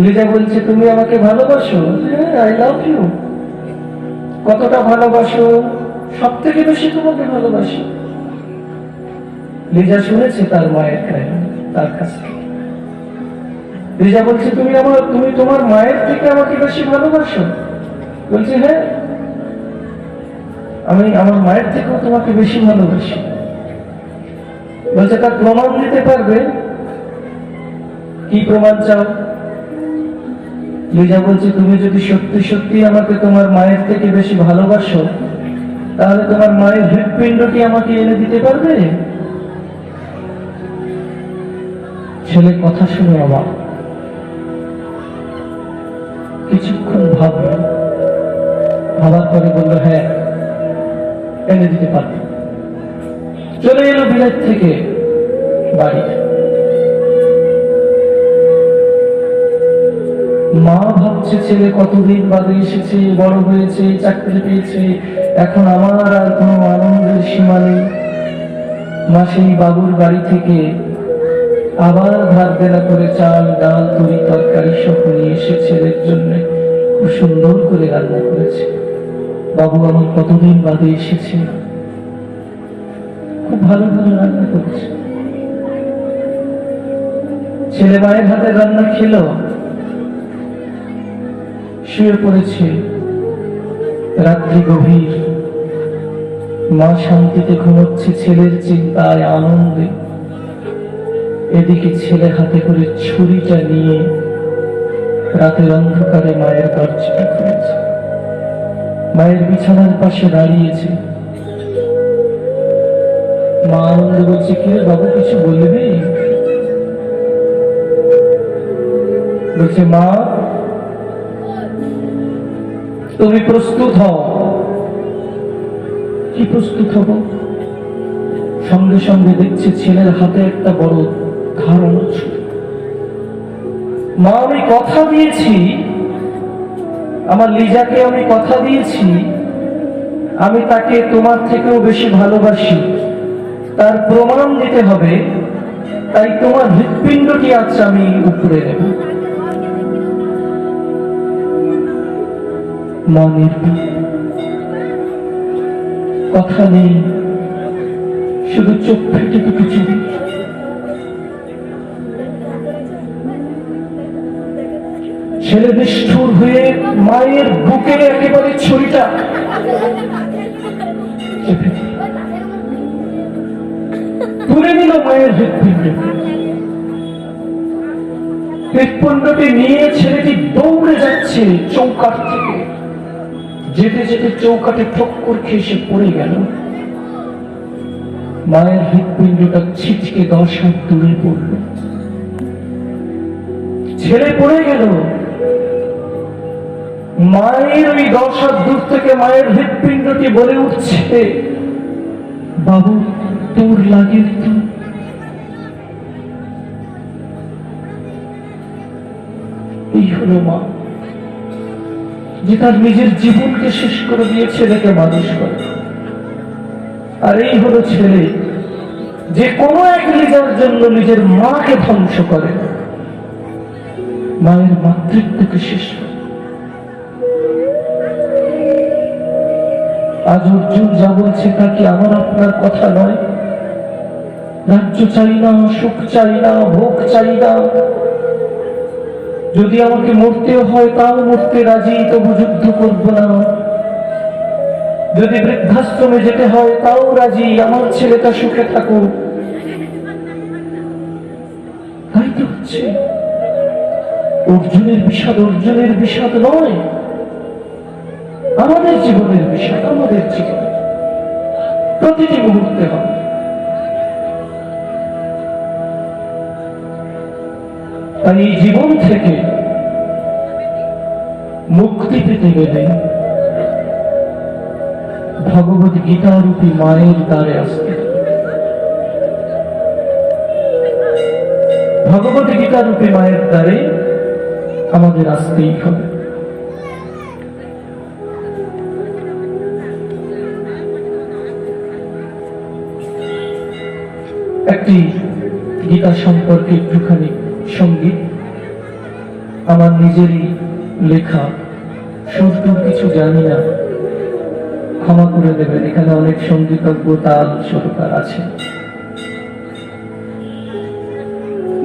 লিজা বলছে, তুমি আমাকে ভালোবাসো? হ্যাঁ, আই লাভ ইউ। কতটা ভালোবাসো? সব থেকে বেশি তোমাকে ভালোবাসি। লিজা শুনেছে তার মায়ের তার কাছ থেকে। লিজা বলছে, তুমি তোমার মায়ের থেকে আমাকে বেশি ভালোবাসো? বলছে, হ্যাঁ, আমি আমার মায়ের থেকেও তোমাকে বেশি ভালোবাসি। বলছে, তার প্রমাণ দিতে পারবে? কি প্রমাণ চাও? লিজা বলছে, তুমি যদি সত্যি সত্যি আমাকে তোমার মায়ের থেকে বেশি ভালোবাসো, তাহলে তোমার মায়ের হৃৎপিণ্ডটি আমাকে এনে দিতে পারবে? ছেলে কথা শুনে অবাক, কিছুক্ষণ ভাবল, ভাবার পরে বলল, হ্যাঁ এনে দিতে পারবে। চলে এলো বিলেত থেকে বাড়ি। মা ভাবছে ছেলে কতদিন বাদে এসেছে, বড় হয়েছে, চাকরি পেয়েছে, এখন আমার আর কোনো আনন্দের সীমা নেই। মা সেই বাবুর বাড়ি থেকে আবার ধার দেনা করে চাল ডাল তরি তরকারি সব নিয়ে এসে ছেলের জন্য খুব সুন্দর করে রান্না করেছে। বাবু আমার কতদিন বাদে এসেছে, খুব ভালো ভালো রান্না করেছে। ছেলে মায়ের হাতে রান্না খেলো, শুয়ে পড়েছে। রাত্রি গভীর, মা শান্তিতে ঘুমোচ্ছে ছেলের চিন্তায় আনন্দে। এদিকে ছেলে হাতে করে ছুরিটা নিয়ে রাতের অন্ধকারে মায়ের দরজাটা খুলেছে। মায়ের বিছানার পাশে দাঁড়িয়েছে। মা আনন্দ বলছে, কি রে বাবু, কিছু বলবি? বলছে, মা তুমি প্রস্তুত হও। কি প্রস্তুত হব? সঙ্গে সঙ্গে দেখছে ছেলের হাতে একটা বড় ধারালো ছুরি। মা আমি কথা দিয়েছি, আমার লিজাকে আমি কথা দিয়েছি, আমি তাকে তোমার থেকেও বেশি ভালোবাসি, তার প্রমাণ দিতে হবে। তাই তোমার হৃৎপিণ্ডটি আজ আমি উপরে নেব। মা নির্ভীক, কথা নেই, শুধু চোখ ফেটে দুটো চুরি। ছেলে নিষ্ঠুর হয়ে মায়ের বুকে একেবারে ছুরিটা তুলে নিল মায়ের হৃৎপিণ্ডটি নিয়ে ছেলেটি দৌড়ে যাচ্ছে চৌকাঠ থেকে। যেতে যেতে চৌকাঠে ঠক্কর খেয়ে সে পড়ে গেল। মায়ের হৃৎপিণ্ডটা ছিটকে 10 হাত দূরে পড়ল। ছেলে পড়ে গেল। মায়ের ওই 10 হাত দূর থেকে মায়ের হৃৎপিণ্ডটি বলে উঠছে, বাবু তোর লাগে তো। এই হলো মা, যে তার নিজের জীবনকে শেষ করে দিয়ে ছেলেকে মানুষ করে। আর এই হলো ছেলে, যে কোনো এক লিজার জন্য নিজের মাকে ধ্বংস করে, মায়ের মাতৃত্বকে শেষ করে। আজ অর্জুন যা বলছে তা কি আমার আপনার কথা নয়? রাজ্য চাই না, সুখ চাই না, ভোগ চাই না, যদি আমাকে মরতেও হয় তাও মরতে রাজি, তবু যুদ্ধ করব না। যদি বৃদ্ধাশ্রমে যেতে হয় তাও রাজি, আমার ছেলেটা সুখে থাকুক। তাই তো হচ্ছে। অর্জুনের বিষাদ নয়, আমাদের জীবনের বিষাদ, আমাদের জীবনে প্রতিটি মুহূর্তে হবে। তাই এই জীবন থেকে মুক্তি পেতে গেলে ভগবত গীতা রূপী মায়ের দ্বারে আসতে হবে। ভগবত গীতা রূপী মায়ের দ্বারে আমাদের আসতেই হবে। একটি গীতা সম্পর্কে একটুখানি সঙ্গীত, আমার নিজেরই লেখা, সুর কিছু জানি না, ক্ষমা করে দেবেন। এখানে অনেক সঙ্গীতজ্ঞ তাল সুরকার আছে।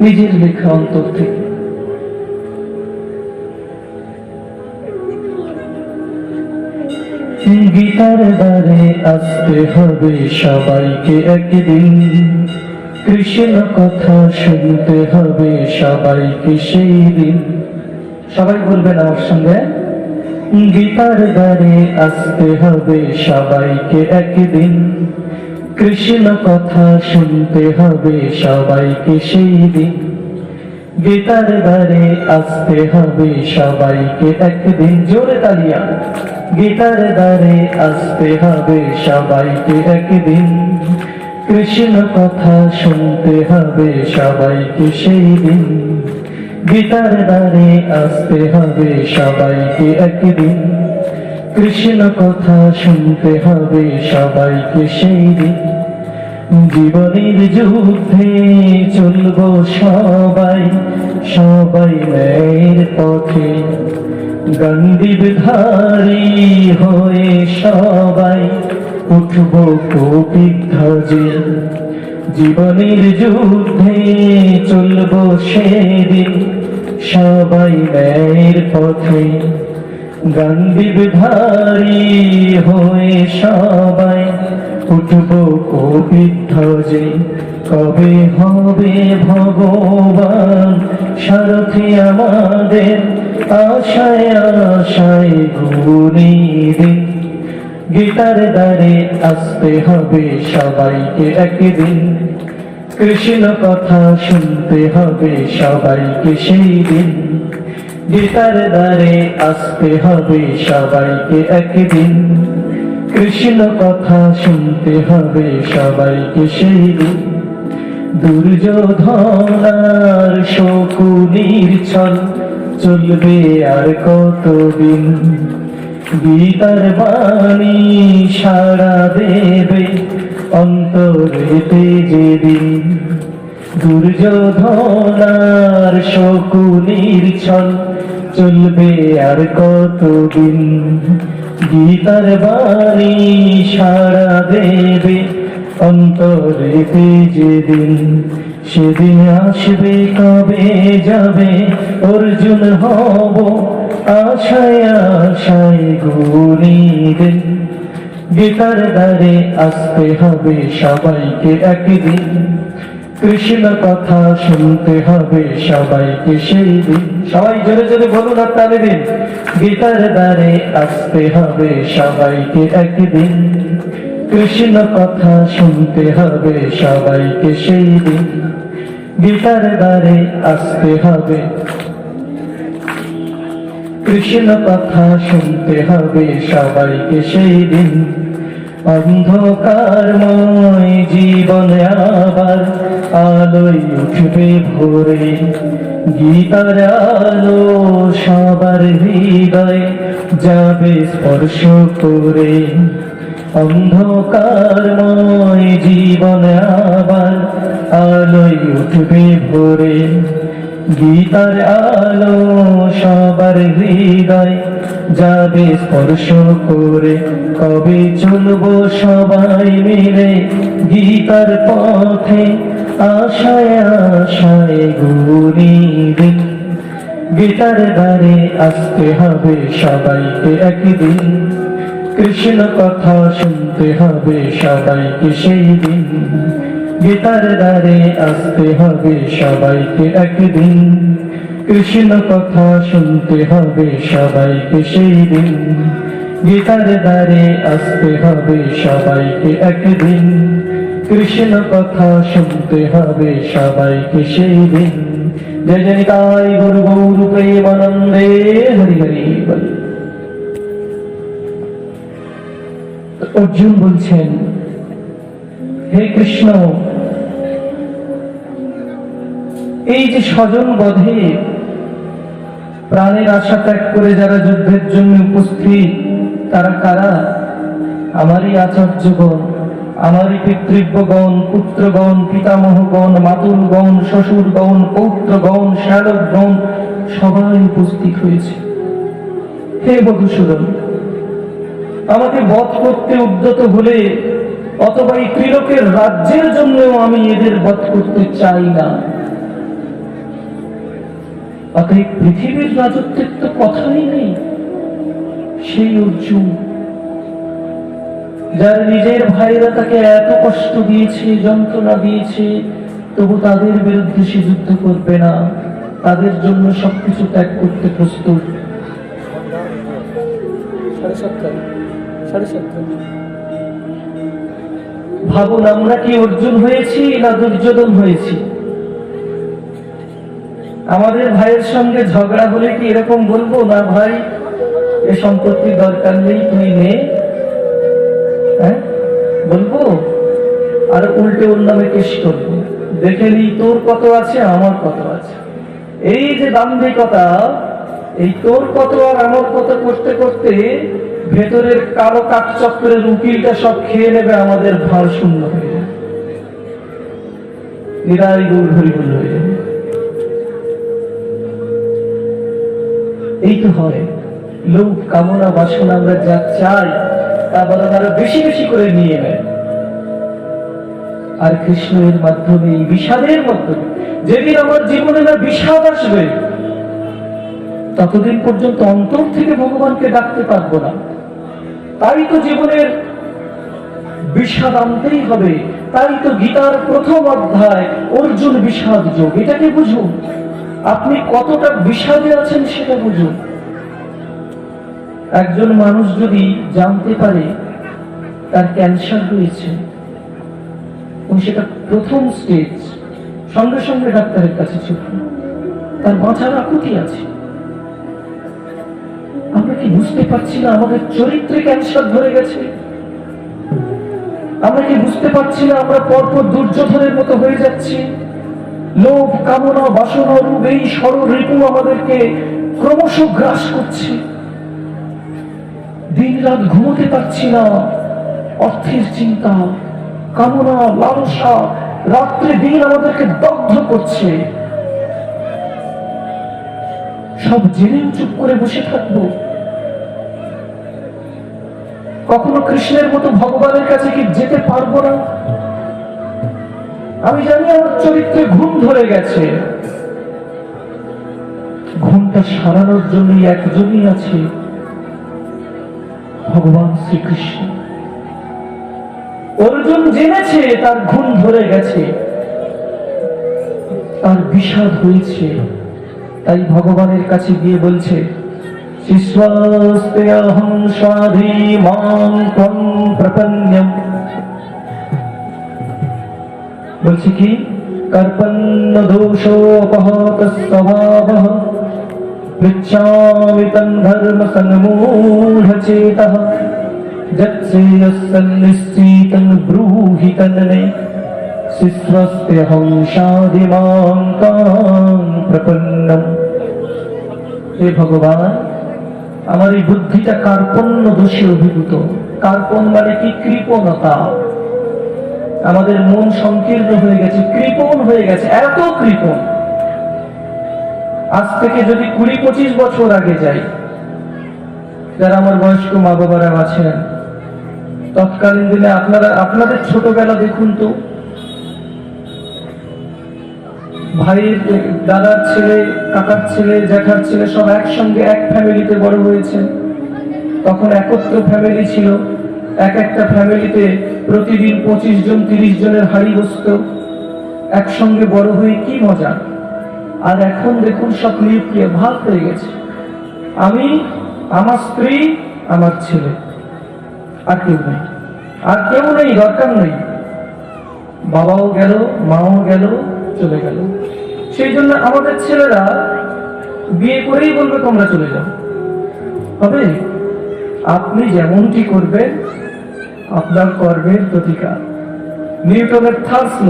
নিজের লেখা অন্তর থেকে। গীতার দ্বারে আসতে হবে সবাইকে একদিন, কৃষ্ণ কথা শুনতে হবে সবাইকে সেই দিন। সবাই বলবেন আমার সঙ্গে, গীতার দ্বারে আসতে হবে সবাইকে একদিন, কৃষ্ণ কথা শুনতে হবে সবাইকে সেই দিন। গীতার দ্বারে আসতে হবে সবাইকে একদিন, জোরে তালিয়া। গীতার দ্বারে আসতে হবে সবাইকে একদিন, কৃষ্ণ কথা শুনতে হবে সবাইকে সেই দিন। গীতার দ্বারে আসতে হবে সবাইকে একদিন, কৃষ্ণ কথা শুনতে হবে সবাইকে সেই দিন। জীবনের যুদ্ধে চলবো সবাই, সবাই ন্যায়ের পথে, গান্ডীবধারী হয়ে সবাই উঠবো কৌপিক ধ্বজে। জীবনের যুদ্ধে চলবো সেদিন সবাই ন্যায়ের পথে, গান্ডীবধারী হয়ে সবাই উঠবো কৌপিক ধ্বজে। কবে হবে ভগবান সারথি আমাদের, আশায় আশায় গুণী দিন। গীতার দ্বারে আসতে হবে সবাইকে একদিন, কৃষ্ণ কথা শুনতে হবে সবাইকে সেই দিন। গীতার দ্বারে আসতে হবে সবাইকে একদিন, কৃষ্ণ কথা শুনতে হবে সবাইকে সেই দিন। দুর্যোধনার শকুনির ছল চলবে আর কতদিন, গীতার বাণী সাড়া দেবে অন্তরেতে যেদিন। দুর্যোধনার শকুনির ছল চলবে আর কতদিন, গীতার বাণী সাড়া দেবে অন্তরেতে যেদিন। সেদিন আসবে কবে যাবে অর্জুন হব, আশায় আশায় গুণী দিন। গীতার দ্বারে আসতে হবে সবাইকে একদিন, কৃষ্ণ কথা শুনতে হবে সবাইকে সেই দিন। সবাই জোরে জোরে বলুন আর তালে দিন। গীতার দ্বারে আসতে হবে সবাইকে একদিন, কৃষ্ণ কথা শুনতে হবে সবাইকে সেই দিন। গীতার দ্বারে আসতে হবে, কৃষ্ণ কথা শুনতে হবে সবাইকে সেই দিন। অন্ধকারময় জীবনে আবার আলোয় উঠবে ভোরে, গীতার আলো সবার হৃদয় যাবে স্পর্শ করে। অন্ধকারময় জীবনে আবার আলোয় উঠবে ভোরে, গীতার আলো সবার হৃদয় যাবে স্পর্শ করে। কবে চলবো সবাই মিলে গীতার পথে, আশায় আশায় গুণী দিন। গীতার দ্বারে আসতে হবে সবাইকে একদিন, কৃষ্ণ কথা শুনতে হবে সবাইকে সেই দিন। গীতার দ্বারে আসতে হবে সবাইকে একদিন, কৃষ্ণ কথা শুনতে হবে সবাইকে সেই দিন। গীতার দ্বারে আসতে হবে সবাইকে একদিন, কৃষ্ণ কথা শুনতে হবে সবাইকে সেই দিন। জয় জয় নিতাই গুরু গৌর প্রেমানন্দে, হরি হরি বল। অর্জুন বলছেন, হে কৃষ্ণ, এই যে স্বজন বধে প্রাণের আশা ত্যাগ করে যারা যুদ্ধের জন্য উপস্থিত, তারা কারা? আমারই আচার্যগণ, আমারই পিতৃব্যগণ, পুত্রগণ, পিতামহগণ, মাতুলগণ, শ্বশুরগণ, পৌত্রগণ, শ্যালকগণ সবাই উপস্থিত হয়েছে। হে মধুসূদন, আমাকে বধ করতে উদ্যত হলে অথবা এই ত্রিলোকের রাজ্যের জন্যও আমি এদের বধ করতে চাই না। অতএব পৃথিবীর রাজত্বের তো কথাই নেই। সেই অর্জুন, যার নিজের ভাইরা তাকে এত কষ্ট দিয়েছে, যন্ত্রণা দিয়েছে, তবু তাদের বিরুদ্ধে সে যুদ্ধ করবে না, তাদের জন্য সবকিছু ত্যাগ করতে প্রস্তুত। 7:30 ভাবুন, আমরা কি অর্জুন হয়েছি না দুর্যোধন হয়েছি? আমাদের ভাইয়ের সঙ্গে ঝগড়া হলে কি এরকম বলবো, না ভাই এ সম্পত্তির দরকার নেই, তুই নে? হ্যাঁ, বলবো? আর উল্টে ওর নামে কেস করবো, দেখে নি তোর কত আছে আমার কত আছে। এই যে দাম্ভিকতা, এই তোর কত আর আমার কত করতে করতে ভেতরের কালো কাঠচক্রের উকিলটা সব খেয়ে নেবে, আমাদের ভার শূন্য হয়ে যাবে, নিরাই গুল হরি গুল হয়ে যাবে। এই তো হয় লোক কামনা বাসনা, আমরা যা চাই তা বরং আরো বেশি বেশি করে নিয়ে নেয়। আর কৃষ্ণের মাধ্যমে, এই বিষাদের মাধ্যমে, যেদিন আমার জীবনে না বিষাদ আসবে ততদিন পর্যন্ত অন্তর থেকে ভগবানকে ডাকতে পারবো না। তাই তো জীবনের বিষাদ আনতেই হবে। তাই তো গীতার প্রথম অধ্যায় অর্জুন বিষাদ যোগ, এটাকে বুঝুন। আপনি কতটা বিষাদে আছেন সেটা বুঝুন। একজন মানুষ যদি জানতে পারে তার ক্যান্সার হয়েছে এবং সেটা প্রথম স্টেজ, সঙ্গে সঙ্গে ডাক্তারের কাছে ছুটল, তার বাঁচার আকুতি আছে। আমরা কি বুঝতে পারছি না আমাদের চরিত্রে ক্যান্সার ধরে গেছে? আমরা কি বুঝতে পারছি না আমরা পরপর দুর্যোধনের মতো হয়ে যাচ্ছি? লোভ, কামনা, বাসনা রূপ এই ষড়ঋপু আমাদেরকে ক্রমশ গ্রাস করছে। দিন রাত ঘুমোতে পারছি না, অর্থের চিন্তা, কামনা, লালসা রাত্রে দিন আমাদেরকে দগ্ধ করছে। সব জেনেও চুপ করে বসে থাকবো? কখনো কৃষ্ণের মতো ভগবানের কাছে কি যেতে পারবো না? আমি জানি আমার চরিত্রে ঘুম ধরে গেছে। ঘুমটা সারানোর জন্য একজনই আছে, ভগবান শ্রীকৃষ্ণ। অর্জুন জেনেছে তার ঘুম ধরে গেছে, তার বিষাদ হয়েছে, তাই ভগবানের কাছে গিয়ে বলছে, শিষ্যস্তেহং স্বাধী মাং ত্বং প্রপন্যম। বলছে কি, কর্পণ্য দোষোপহত স্বভাবঃ পৃচ্ছামি তং ধর্ম সংমূঢ়চেতঃ যৎসেয়ঃসন্নিশ্চিতং ব্রূহি তন্মে শিষ্যস্তেহং স্বাধী মাং ত্বং প্রপন্যম। হে ভগবান, আমার এই বুদ্ধিটা কার্পণ্য দোষে অভিভূত। কার্পণ মানে কি? কৃপণতা। আমাদের মন সংকীর্ণ হয়ে গেছে, কৃপণ হয়ে গেছে, এত কৃপণ। আজ থেকে যদি 20-25 বছর আগে যাই, যারা আমার বয়স্ক মা বাবারা আছেন, তৎকালীন দিনে আপনাদের ছোটবেলা দেখুন তো, ভাইয়ের, দাদার ছেলে, কাকার ছেলে, জ্যাঠার ছেলে সব একসঙ্গে এক ফ্যামিলিতে বড় হয়েছে। তখন একত্র ফ্যামিলি ছিল, এক একটা ফ্যামিলিতে প্রতিদিন 25 জন 30 জনের হাড়ি বসত, একসঙ্গে বড় হয়ে কি মজা। আর এখন দেখুন সব নিউক্লিয়ার ভাগ হয়ে গেছে, আমি, আমার স্ত্রী, আমার ছেলে, আর কেউ নেই, আর কেউ নেই, দরকার নেই। বাবাও গেল, মাও গেল, চলে গেল। সেই জন্য আমাদের ছেলেরা বিয়ে করেই বলবে তোমরা চলে যাও। হবে? আপনি যেমনটি করবেন আপনার কর্মের প্রতিকার। নিউটনের থার্ড ল,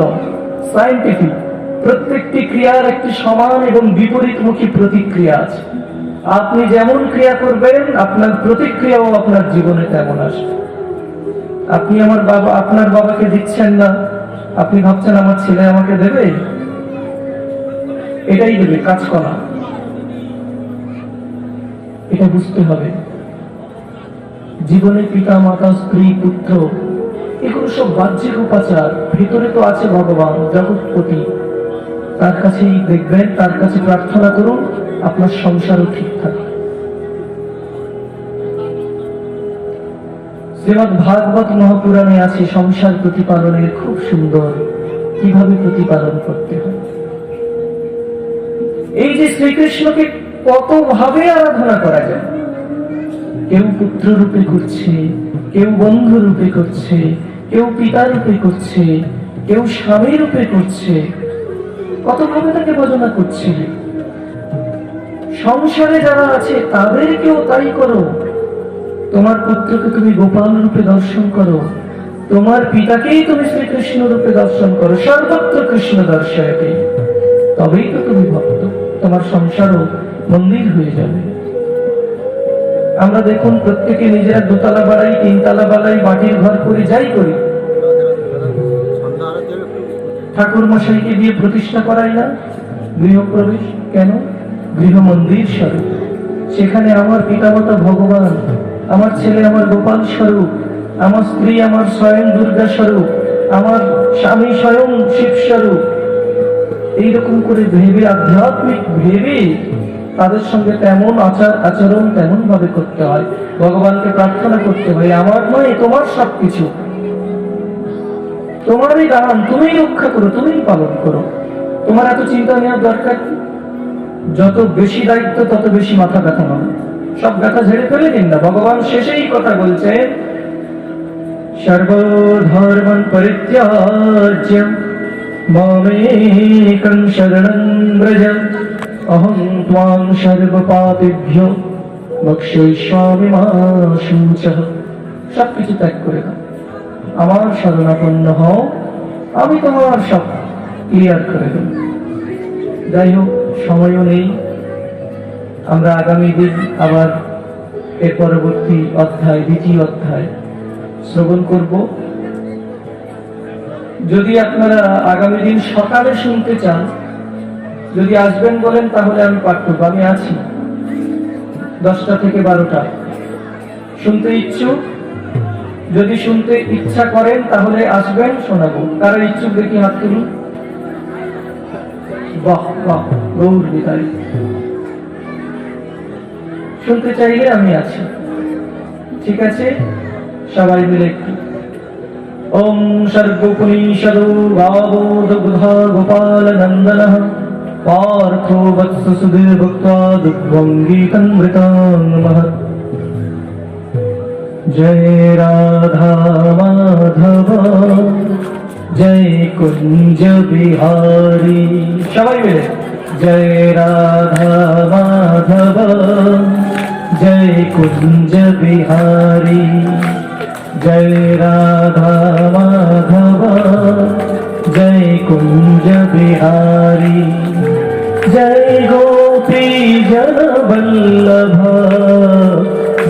সায়েন্টিফিক। প্রত্যেকটি ক্রিয়ার একটি সমান এবং বিপরীতমুখী প্রতিক্রিয়া আছে। আপনি যেমন ক্রিয়া করবেন আপনার প্রতিক্রিয়াও আপনার জীবনে তেমন আসবে। আপনি আপনার বাবাকে দিচ্ছেন না, আপনি ভাবছেন আমার ছেলে আমাকে দেবে, এটাই দেবে, কাজ করা। এটা বুঝতে হবে। জীবনে পিতা, মাতা, স্ত্রী, পুত্র, এগুলো সব বাহ্যিক উপাচার, ভিতরে তো আছে ভগবান জগৎপতি। তার কাছেই দেখবেন, তার কাছে প্রার্থনা করুন, আপনার সংসারও ঠিক থাকে। শ্রীমদ্ ভাগবত মহাপুরাণে আছে সংসার প্রতিপালনের খুব সুন্দর কিভাবে প্রতিপালন করতে হয়। এই যে শ্রীকৃষ্ণকে কত ভাবে আরাধনা করা যায়। কেউ পুত্র রূপে করছে, কেউ বন্ধু রূপে করছে, কেউ পিতা রূপে করছে, কেউ স্বামী রূপে করছে, কত ভাবে তাকে ভজনা করছে। সংসারে যারা আছে তাদেরকেও তাই করো। তোমার পুত্রকে তুমি গোপাল রূপে দর্শন করো, তোমার পিতাকেই তুমি শ্রীকৃষ্ণ রূপে দর্শন করো, সর্বত্র কৃষ্ণ দর্শয়তে, তবেই তো তুমি ভক্ত, তোমার সংসারও মন্দির হয়ে যাবে। আমরা দেখুন প্রত্যেকে নিজেরা দোতলা বাড়াই, তিনতলা বাড়াই, মাটির ঘর করি, যাই করি, ঠাকুর মশাইকে দিয়ে প্রতিষ্ঠা করাই না গৃহপ্রবেশ। কেন? গৃহ মন্দির স্বরূপ, সেখানে আমার পিতামাতা ভগবান, আমার ছেলে আমার গোপাল স্বরূপ, আমার স্ত্রী আমার স্বয়ং দুর্গা স্বরূপ, আমার স্বামী স্বয়ং শিব স্বরূপ। এইরকম করে ভেবে, আধ্যাত্মিক ভেবে তাদের সঙ্গে তেমন আচরণ তেমন ভাবে করতে হয়। ভগবানকে প্রার্থনা করতে হয়, আমার নয় তোমার সবকিছু, তোমারই দান, তুমিই রক্ষা করো, তুমিই পালন করো, তোমার এত চিন্তা নেওয়ার দরকার। যত বেশি দায়িত্ব তত বেশি মাথা ব্যথা হবে, সব ব্যথা ঝেড়ে ফেলে দিন না। ভগবান শেষেই কথা বলছেন, সর্বধর্মান পরিত্যাজ্য মামেকং শরণং ব্রজ অহং ত্বাং সর্বপাপেভ্যো মোক্ষয়িষ্যামি মা শুচঃ। সবকিছু ত্যাগ করে দাও, আমার শরণাপন্ন হও, আমি তোমার সব ক্লিয়ার করে দেব। যাই হোক, সময়ও নেই, আমরা আগামী দিন আবার এর পরবর্তী অধ্যায়, দ্বিতীয় অধ্যায় শ্রবণ করব। যদি আপনারা আগামী দিন সকালে শুনতে চান, যদি আসবেন বলেন, তাহলে আমি পাঠ করবো, আমি আছি 10টা থেকে 12টা। শুনতে ইচ্ছুক, যদি শুনতে ইচ্ছা করেন তাহলে আসবেন, শোনাবো। কারা ইচ্ছুক দেখি হাত তুলুন। বাহ বাহ, গৌর বিদায়। শুনতে চাইলে আমি আছি, ঠিক আছে? সবাই মিলে একটু ওম সর্বপুনীশ্বরো গাবো দুগ্ধা গোপাল নন্দনঃ পার্থো বৎস সুধীর ভুক্ত্বা দুগ্ধং গীতমৃতাং মহৎ। জয় রাধা মাধব জয় কুঞ্জ বিহারী, সবাই মিলে জয় রাধা মাধব জয় কুঞ্জ বিহারী, জয় রাধা মাধব জয় কুঞ্জ বিহারী, জয় গোপী জন বল্লভ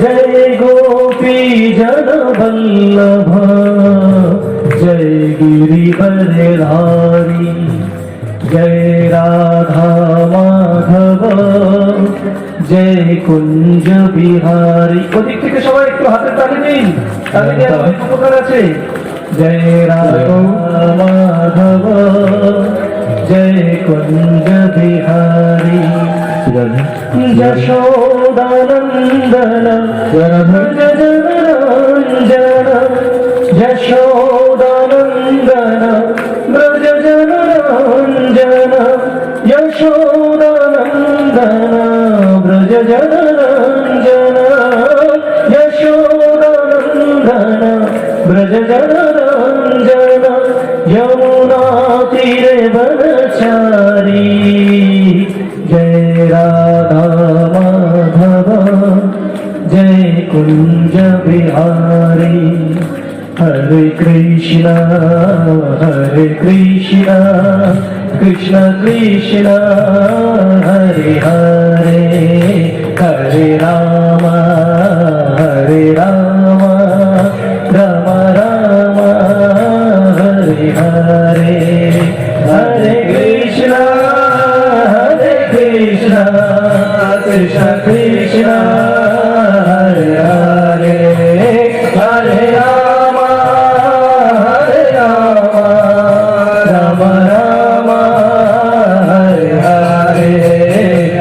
জয় গোপী জন বল্লভ, জয় গিরিবরধারী, জয় রাধা মাধব জয় কুঞ্জ বিহারী। ওদিক থেকে সবাই একটু হাতে তালি দিন, তালি দিয়ে অনেক উপকার আছে। জয় রাধা মাধব জয় কুঞ্জ বিহারী, যশোদানন্দন ভজ জনরঞ্জন, যশোদানন্দন ব্রজ জনরঞ্জন, যশোদানন্দন ব্রজ জনরঞ্জন, যশোদানন্দন ব্রজ জনরঞ্জন, যমুনা তীরে বনচারী, জয় রাধা মাধব জয় কুঞ্জ বিহারী। হরে কৃষ্ণ কৃষ্ণ কৃষ্ণ হরে হরে, হরে রাম রাম রাম হরে হরে, হরে কৃষ্ণ কৃষ্ণ কৃষ্ণ হরে হরে, হরে রাম রাম রাম হরে হরে,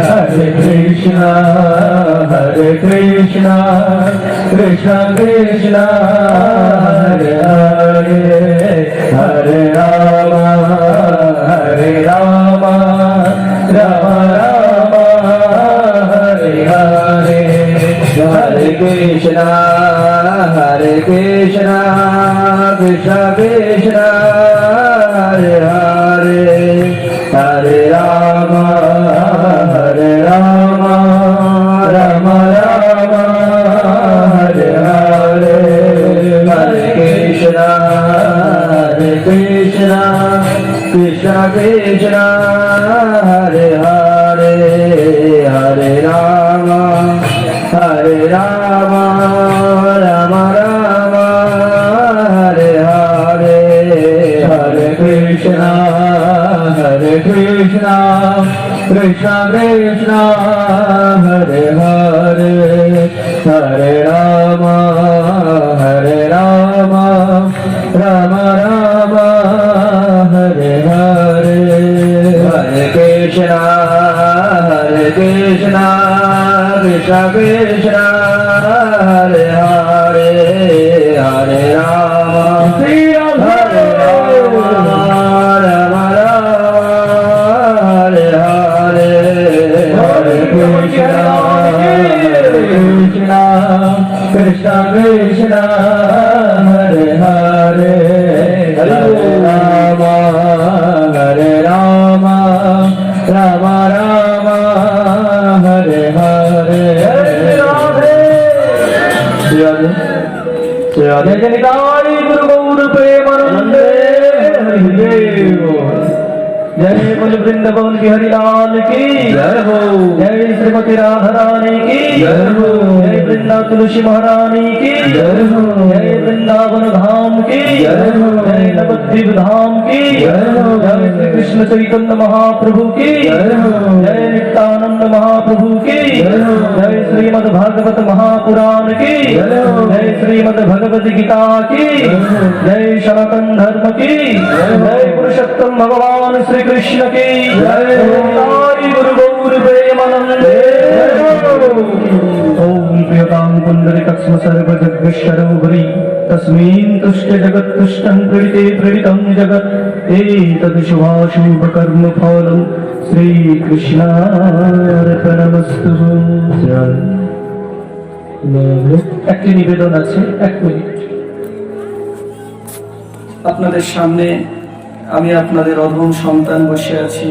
হরে কৃষ্ণ কৃষ্ণ কৃষ্ণ হরে হরে, হরে রাম রাম রাম হরে হরে, হরে কৃষ্ণ কৃষ্ণ কৃষ্ণ হরে হরে, হরে রাম কৃষ্ণ হরে হরে হরে রাম রাম রাম হরে হরে হরে কৃষ্ণ কৃষ্ণ কৃষ্ণ হরে হরে হরে রাম রাম রাম হরে হরে হরে কৃষ্ণ কৃষ্ণ কৃষ্ণ হরে হরে হরে রাম হরে রাম রাম হরে হরে হরে কৃষ্ণ কৃষ্ণ কৃষ্ণ হরে হরে হরে রাম রাম রাম হরে হরে जय जय निताई गुरु गौर प्रेमानंदे हरि देव जय बोल वृंदावन बिहारी लाल की जय हो जय श्रीमती राधा रानी की जय हो जय वृंदा तुलसी महारानी की जय हो जय वृंदावन धाम की जय हो जय नवद्वीप धाम की जय हो जय श्री कृष्ण चैतन्य महाप्रभु की जय हो जय नित्यानंद महाप्रभु की जय हो जय श्रीमद् भागवत महापुराण की जय हो जय श्रीमद् भगवद गीता की जय सनातन धर्म की जय पुरुषोत्तम भगवान श्री कृष्ण की जय गुरु गौर प्रेमानंदे ओम प्रियतां पुंडरीकस्म सर्वजगद्विश्वरूपरि तस्मिन् तुष्ट जगत्तुष्टं प्रणीते प्रणीतं जगत् एतद् शुभाशुभ कर्म फलं श्रीकृष्णार्पणमस्तु। একটি নিবেদন আছে, এক মিনিট। আপনাদের সামনে আমি আপনাদের অধম সন্তান বসে আছি।